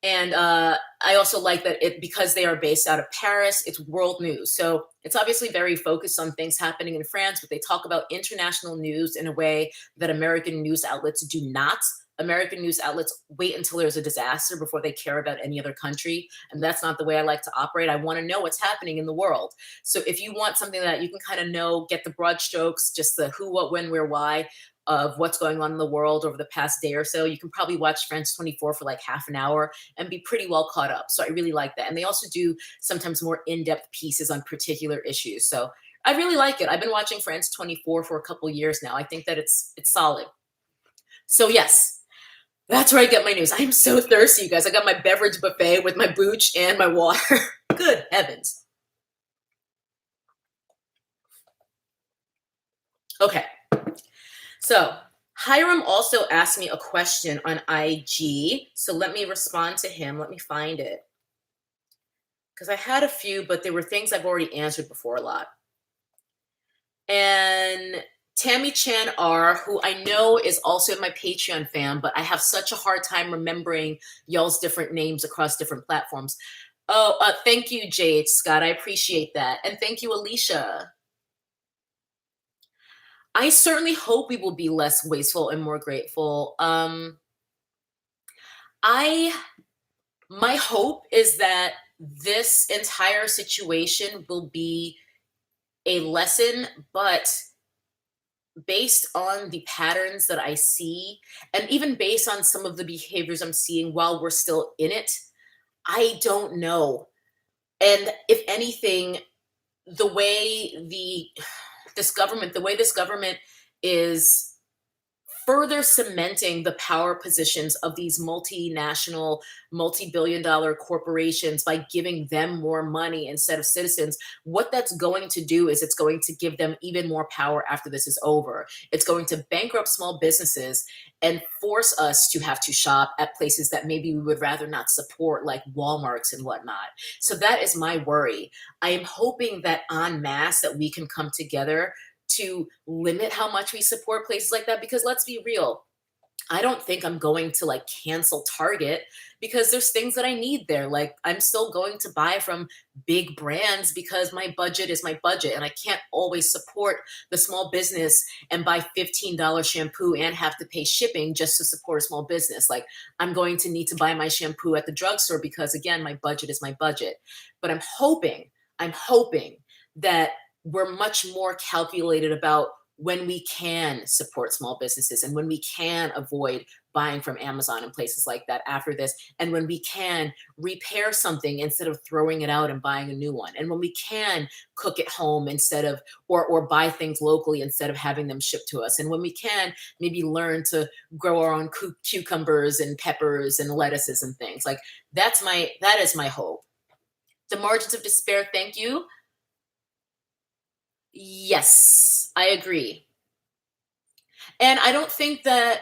And I also like that because they are based out of Paris, it's world news. So it's obviously very focused on things happening in France, but they talk about international news in a way that American news outlets do not. American news outlets wait until there's a disaster before they care about any other country. And that's not the way I like to operate. I want to know what's happening in the world. So if you want something that you can kind of know, get the broad strokes, just the who, what, when, where, why, of what's going on in the world over the past day or so, you can probably watch France 24 for like half an hour and be pretty well caught up. So I really like that. And they also do sometimes more in-depth pieces on particular issues. So I really like it. I've been watching France 24 for a couple years now. I think that it's solid. So yes, that's where I get my news. I'm so thirsty, you guys. I got my beverage buffet with my booch and my water. Good heavens. Okay. So Hiram also asked me a question on IG. So let me respond to him. Let me find it. Because I had a few, but there were things I've already answered before a lot. And Tammy Chan R, who I know is also my Patreon fan, but I have such a hard time remembering y'all's different names across different platforms. Oh, thank you, Jade Scott. I appreciate that. And thank you, Alicia. I certainly hope we will be less wasteful and more grateful. My hope is that this entire situation will be a lesson, but based on the patterns that I see, and even based on some of the behaviors I'm seeing while we're still in it, I don't know. And if anything, the way this government is further cementing the power positions of these multinational, multi-billion dollar corporations by giving them more money instead of citizens, what that's going to do is it's going to give them even more power after this is over. It's going to bankrupt small businesses and force us to have to shop at places that maybe we would rather not support, like Walmarts and whatnot. So that is my worry. I am hoping that en masse that we can come together to limit how much we support places like that, because let's be real, I don't think I'm going to like cancel Target because there's things that I need there. Like I'm still going to buy from big brands because my budget is my budget and I can't always support the small business and buy $15 shampoo and have to pay shipping just to support a small business. Like I'm going to need to buy my shampoo at the drugstore because again, my budget is my budget. But I'm hoping that we're much more calculated about when we can support small businesses and when we can avoid buying from Amazon and places like that after this, and when we can repair something instead of throwing it out and buying a new one, and when we can cook at home instead of or buy things locally instead of having them shipped to us, and when we can maybe learn to grow our own cucumbers and peppers and lettuces and things like that is my hope. The margins of despair, thank you. Yes, I agree. And I don't think that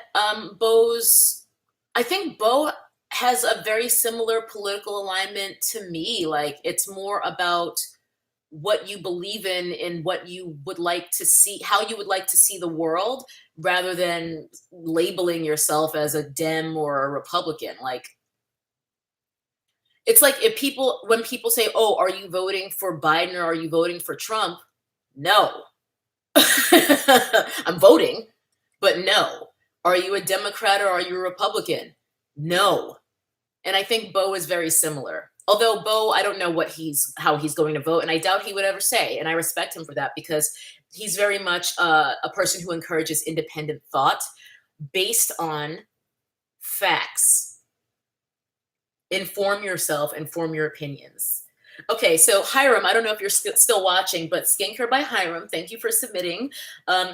Bose I think Bo has a very similar political alignment to me. Like, it's more about what you believe in and what you would like to see, how you would like to see the world, rather than labeling yourself as a Dem or a Republican. Like, it's like if people, when people say, "Oh, are you voting for Biden or are you voting for Trump?" No. I'm voting, but no. Are you a Democrat or are you a Republican? No. And I think Bo is very similar. Although Bo, I don't know how he's going to vote, and I doubt he would ever say. And I respect him for that because he's very much a person who encourages independent thought based on facts. Inform yourself, inform your opinions. Okay, so Hiram, I don't know if you're still watching, but Skincare by Hiram, thank you for submitting.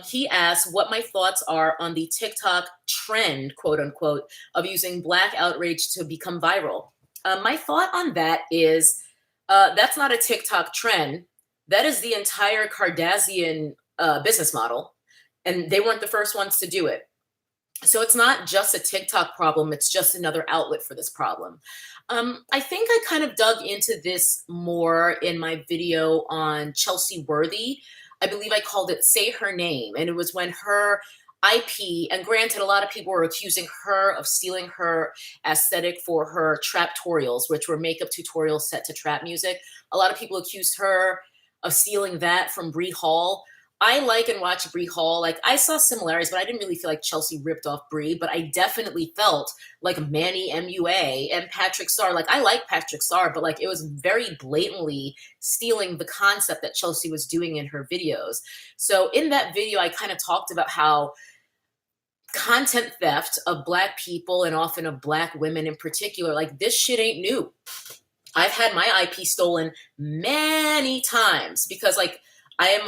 He asked what my thoughts are on the TikTok trend, quote unquote, of using Black outrage to become viral. My thought on that is that's not a TikTok trend. That is the entire Kardashian business model, and they weren't the first ones to do it. So it's not just a TikTok problem, it's just another outlet for this problem. I think I kind of dug into this more in my video on Chelsea Worthy. I believe I called it Say Her Name. And it was when her IP, and granted, a lot of people were accusing her of stealing her aesthetic for her trap tutorials, which were makeup tutorials set to trap music. A lot of people accused her of stealing that from Brie Hall. I like and watch Brie Hall. Like, I saw similarities, but I didn't really feel like Chelsea ripped off Brie. But I definitely felt like Manny MUA and Patrick Starr. Like, I like Patrick Starr, but like it was very blatantly stealing the concept that Chelsea was doing in her videos. So in that video, I kind of talked about how content theft of Black people, and often of Black women in particular, like, this shit ain't new. I've had my IP stolen many times because, like, I am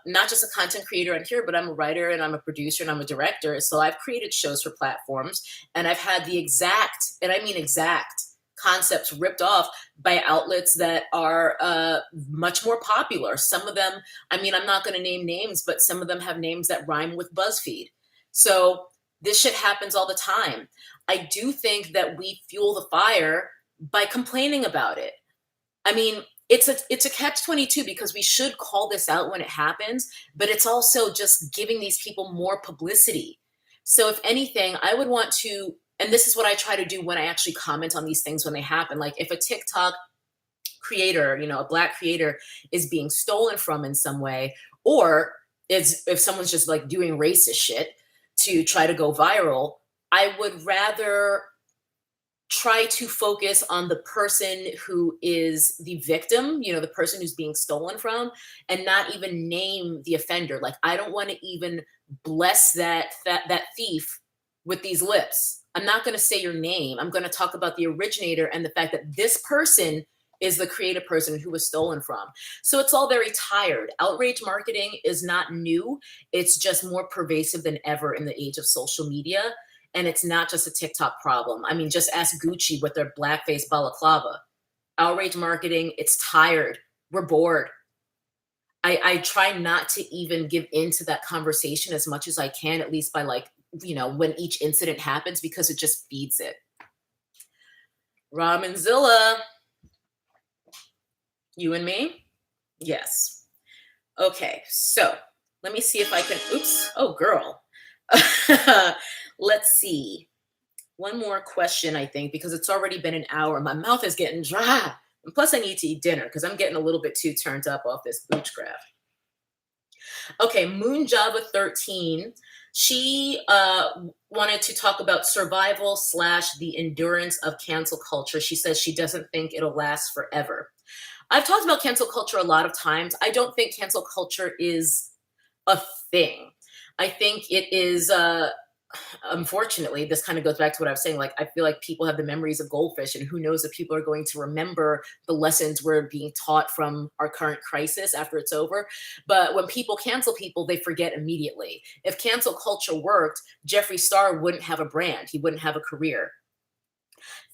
not just a content creator on here, but I'm a writer and I'm a producer and I'm a director. So I've created shows for platforms, and I've had the exact, and I mean exact, concepts ripped off by outlets that are much more popular. Some of them, I mean, I'm not going to name names, but some of them have names that rhyme with BuzzFeed. So this shit happens all the time. I do think that we fuel the fire by complaining about it. I mean, it's a catch-22 because we should call this out when it happens, but it's also just giving these people more publicity. So if anything, I would want to, and this is what I try to do when I actually comment on these things when they happen. Like, if a TikTok creator, you know, a Black creator, is being stolen from in some way, or if someone's just like doing racist shit to try to go viral, I would rather try to focus on the person who is the victim, you know, the person who's being stolen from, and not even name the offender. Like, I don't want to even bless that thief with these lips. I'm not going to say your name. I'm going to talk about the originator and the fact that this person is the creative person who was stolen from. So it's all very tired. Outrage marketing is not new. It's just more pervasive than ever in the age of social media. And it's not just a TikTok problem. I mean, just ask Gucci with their blackface balaclava. Outrage marketing, it's tired. We're bored. I try not to even give into that conversation as much as I can, at least by, like, you know, when each incident happens, because it just feeds it. RamenZilla, you and me? Yes. Okay, so let me see if I can, oops, oh girl. Let's see. One more question, I think, because it's already been an hour. My mouth is getting dry. And plus, I need to eat dinner because I'm getting a little bit too turned up off this boochcraft. Okay, Moon Java 13. She wanted to talk about survival / the endurance of cancel culture. She says she doesn't think it'll last forever. I've talked about cancel culture a lot of times. I don't think cancel culture is a thing. I think it is, unfortunately, this kind of goes back to what I was saying. Like, I feel like people have the memories of goldfish, and who knows if people are going to remember the lessons we're being taught from our current crisis after it's over. But when people cancel people, they forget immediately. If cancel culture worked, Jeffree Star wouldn't have a brand. He wouldn't have a career.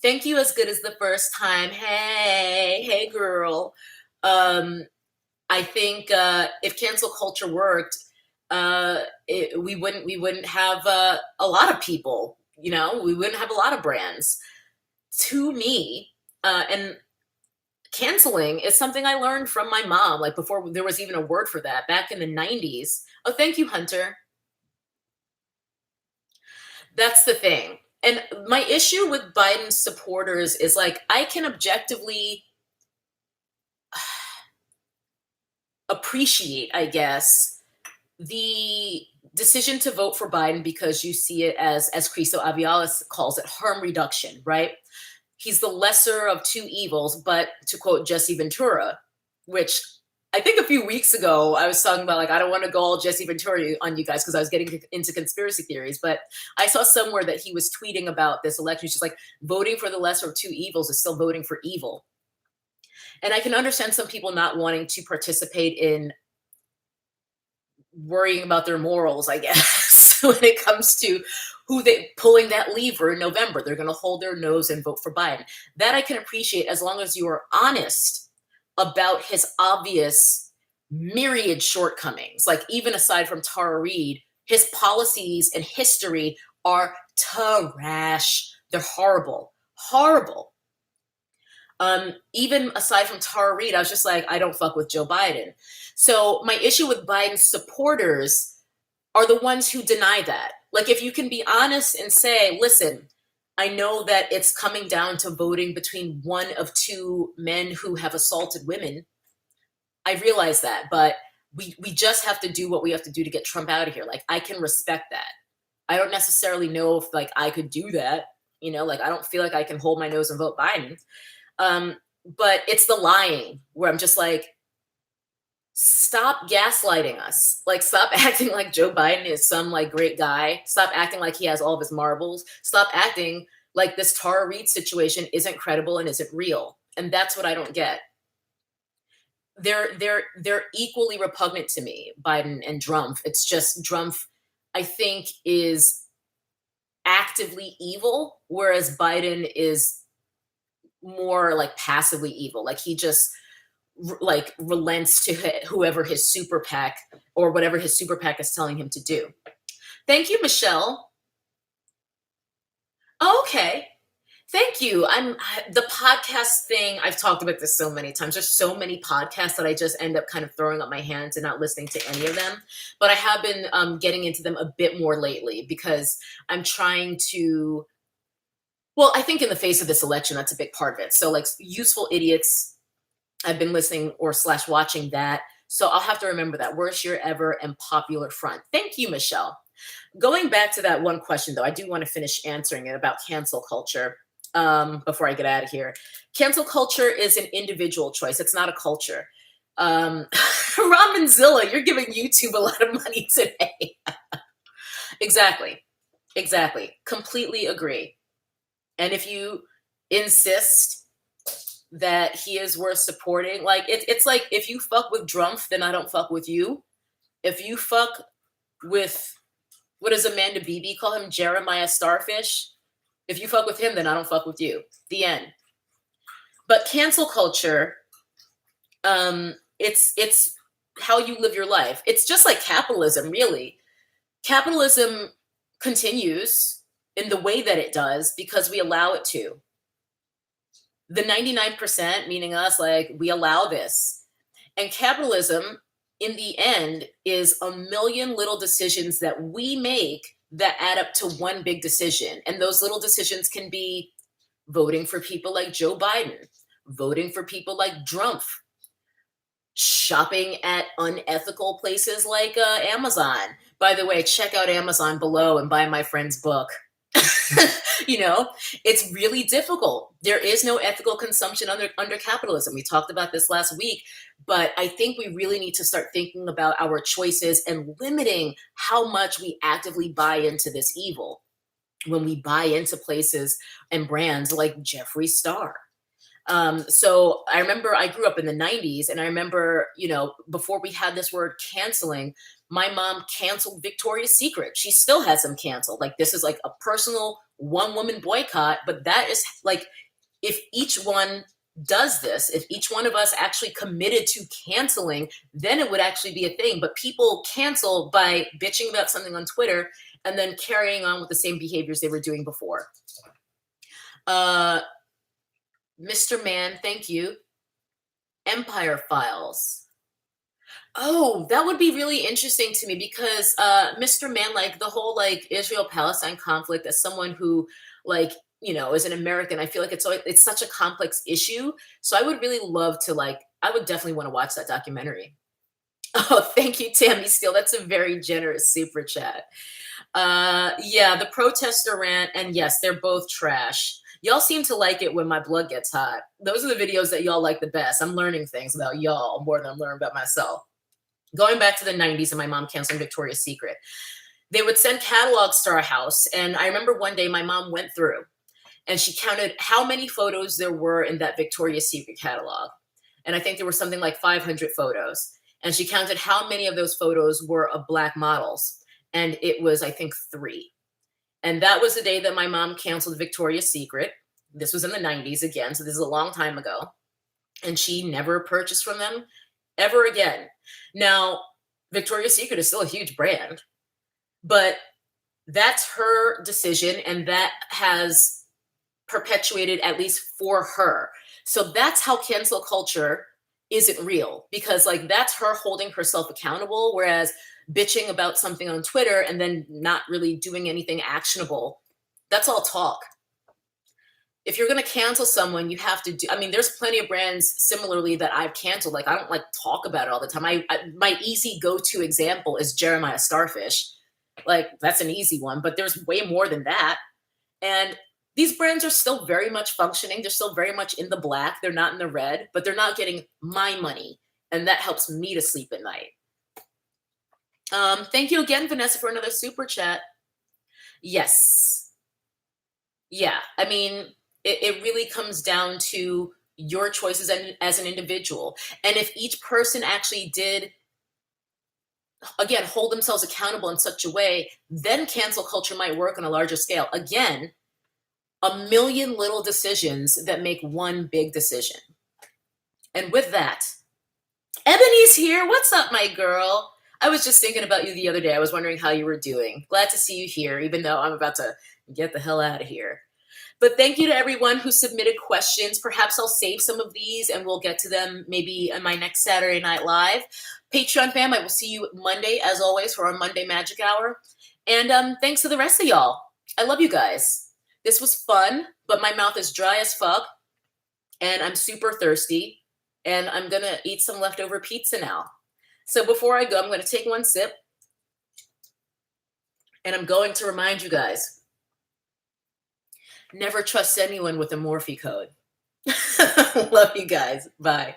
Thank you, As Good As the First Time. Hey girl. I think if cancel culture worked, we wouldn't have a lot of people we wouldn't have a lot of brands. To me, and canceling is something I learned from my mom, like before there was even a word for that back in the 90s. Oh, thank you, Hunter. That's the thing. And my issue with Biden's supporters is like, I can objectively appreciate, I guess, the decision to vote for Biden because you see it as Cristo Avialis calls it, harm reduction, right? He's the lesser of two evils, but to quote Jesse Ventura, which I think a few weeks ago I was talking about, like, I don't want to go all Jesse Ventura on you guys because I was getting into conspiracy theories, but I saw somewhere that he was tweeting about this election. He's just like, voting for the lesser of two evils is still voting for evil. And I can understand some people not wanting to participate in worrying about their morals, I guess, when it comes to who they pulling that lever in November. They're going to hold their nose and vote for Biden. That I can appreciate as long as you are honest about his obvious myriad shortcomings. Like, even aside from Tara Reid, his policies and history are trash. They're horrible, horrible. Even aside from Tara Reid, I was just like, I don't fuck with Joe Biden. So my issue with Biden's supporters are the ones who deny that. Like, if you can be honest and say, listen, I know that it's coming down to voting between one of two men who have assaulted women. I realize that, but we just have to do what we have to do to get Trump out of here. Like, I can respect that. I don't necessarily know if, like, I could do that. Like, I don't feel like I can hold my nose and vote Biden. But it's the lying where I'm just like, stop gaslighting us. Like, stop acting like Joe Biden is some like great guy. Stop acting like he has all of his marbles. Stop acting like this Tara Reid situation isn't credible and isn't real. And that's what I don't get. They're equally repugnant to me, Biden and Trump. It's just Trump, I think, is actively evil, whereas Biden is more like passively evil. Like, he just like relents to whoever his super PAC or whatever his super PAC is telling him to do. Thank you, Michelle. Okay. Thank you. The podcast thing. I've talked about this so many times. There's so many podcasts that I just end up kind of throwing up my hands and not listening to any of them. But I have been getting into them a bit more lately because I'm trying to, well, I think in the face of this election, that's a big part of it. So, like, Useful Idiots, I've been listening or / watching that. So I'll have to remember that. Worst year ever and Popular Front. Thank you, Michelle. Going back to that one question, though, I do want to finish answering it about cancel culture before I get out of here. Cancel culture is an individual choice. It's not a culture. Ramonzilla, you're giving YouTube a lot of money today. Exactly. Completely agree. And if you insist that he is worth supporting, like, it's like, if you fuck with Drumpf, then I don't fuck with you. If you fuck with, what does Amanda Beebe call him? Jeremiah Starfish. If you fuck with him, then I don't fuck with you. The end. But cancel culture, it's how you live your life. It's just like capitalism, really. Capitalism continues in the way that it does because we allow it to. The 99%, meaning us, like, we allow this. And capitalism, in the end, is a million little decisions that we make that add up to one big decision. And those little decisions can be voting for people like Joe Biden, voting for people like Drumpf, shopping at unethical places like Amazon. By the way, check out Amazon below and buy my friend's book. It's really difficult. There is no ethical consumption under capitalism. We talked about this last week, but I think we really need to start thinking about our choices and limiting how much we actively buy into this evil when we buy into places and brands like Jeffree Star. So I remember I grew up in the 90s, and I remember, before we had this word canceling, my mom canceled Victoria's Secret. She still has them canceled. Like, this is like a personal one-woman boycott, but that is like, if each one does this, if each one of us actually committed to canceling, then it would actually be a thing. But people cancel by bitching about something on Twitter and then carrying on with the same behaviors they were doing before. Mr. Man, thank you. Empire Files. Oh, that would be really interesting to me because Mr. Man, like the whole like Israel-Palestine conflict, as someone who like, is an American, I feel like it's such a complex issue. So I would really love to I would definitely want to watch that documentary. Oh, thank you, Tammy Steele. That's a very generous super chat. Yeah, the protester rant, and yes, they're both trash. Y'all seem to like it when my blood gets hot. Those are the videos that y'all like the best. I'm learning things about y'all more than I'm learning about myself. Going back to the 90s and my mom canceling Victoria's Secret, they would send catalogs to our house. And I remember one day my mom went through and she counted how many photos there were in that Victoria's Secret catalog. And I think there were something like 500 photos. And she counted how many of those photos were of Black models. And it was, I think, 3. And that was the day that my mom canceled Victoria's Secret. This was in the 90s again, so this is a long time ago. And she never purchased from them ever again. Now, Victoria's Secret is still a huge brand, but that's her decision, and that has perpetuated, at least for her. So that's how cancel culture isn't real, because like that's her holding herself accountable, whereas bitching about something on Twitter and then not really doing anything actionable, that's all talk. If you're going to cancel someone, you have to do, I mean, there's plenty of brands similarly that I've canceled. Like, I don't like talk about it all the time. My easy go-to example is Jeremiah Starfish. Like, that's an easy one, but there's way more than that. And these brands are still very much functioning. They're still very much in the black. They're not in the red, but they're not getting my money. And that helps me to sleep at night. Thank you again, Vanessa, for another super chat. Yes. Yeah. I mean, it really comes down to your choices as an individual. And if each person actually did, again, hold themselves accountable in such a way, then cancel culture might work on a larger scale. Again, a million little decisions that make one big decision. And with that, Ebony's here. What's up, my girl? I was just thinking about you the other day. I was wondering how you were doing. Glad to see you here, even though I'm about to get the hell out of here. But thank you to everyone who submitted questions. Perhaps I'll save some of these and we'll get to them maybe in my next Saturday Night Live. Patreon fam, I will see you Monday, as always, for our Monday Magic Hour. And thanks to the rest of y'all. I love you guys. This was fun, but my mouth is dry as fuck. And I'm super thirsty. And I'm going to eat some leftover pizza now. So before I go, I'm going to take one sip. And I'm going to remind you guys, never trust anyone with a Morphe code. Love you guys. Bye.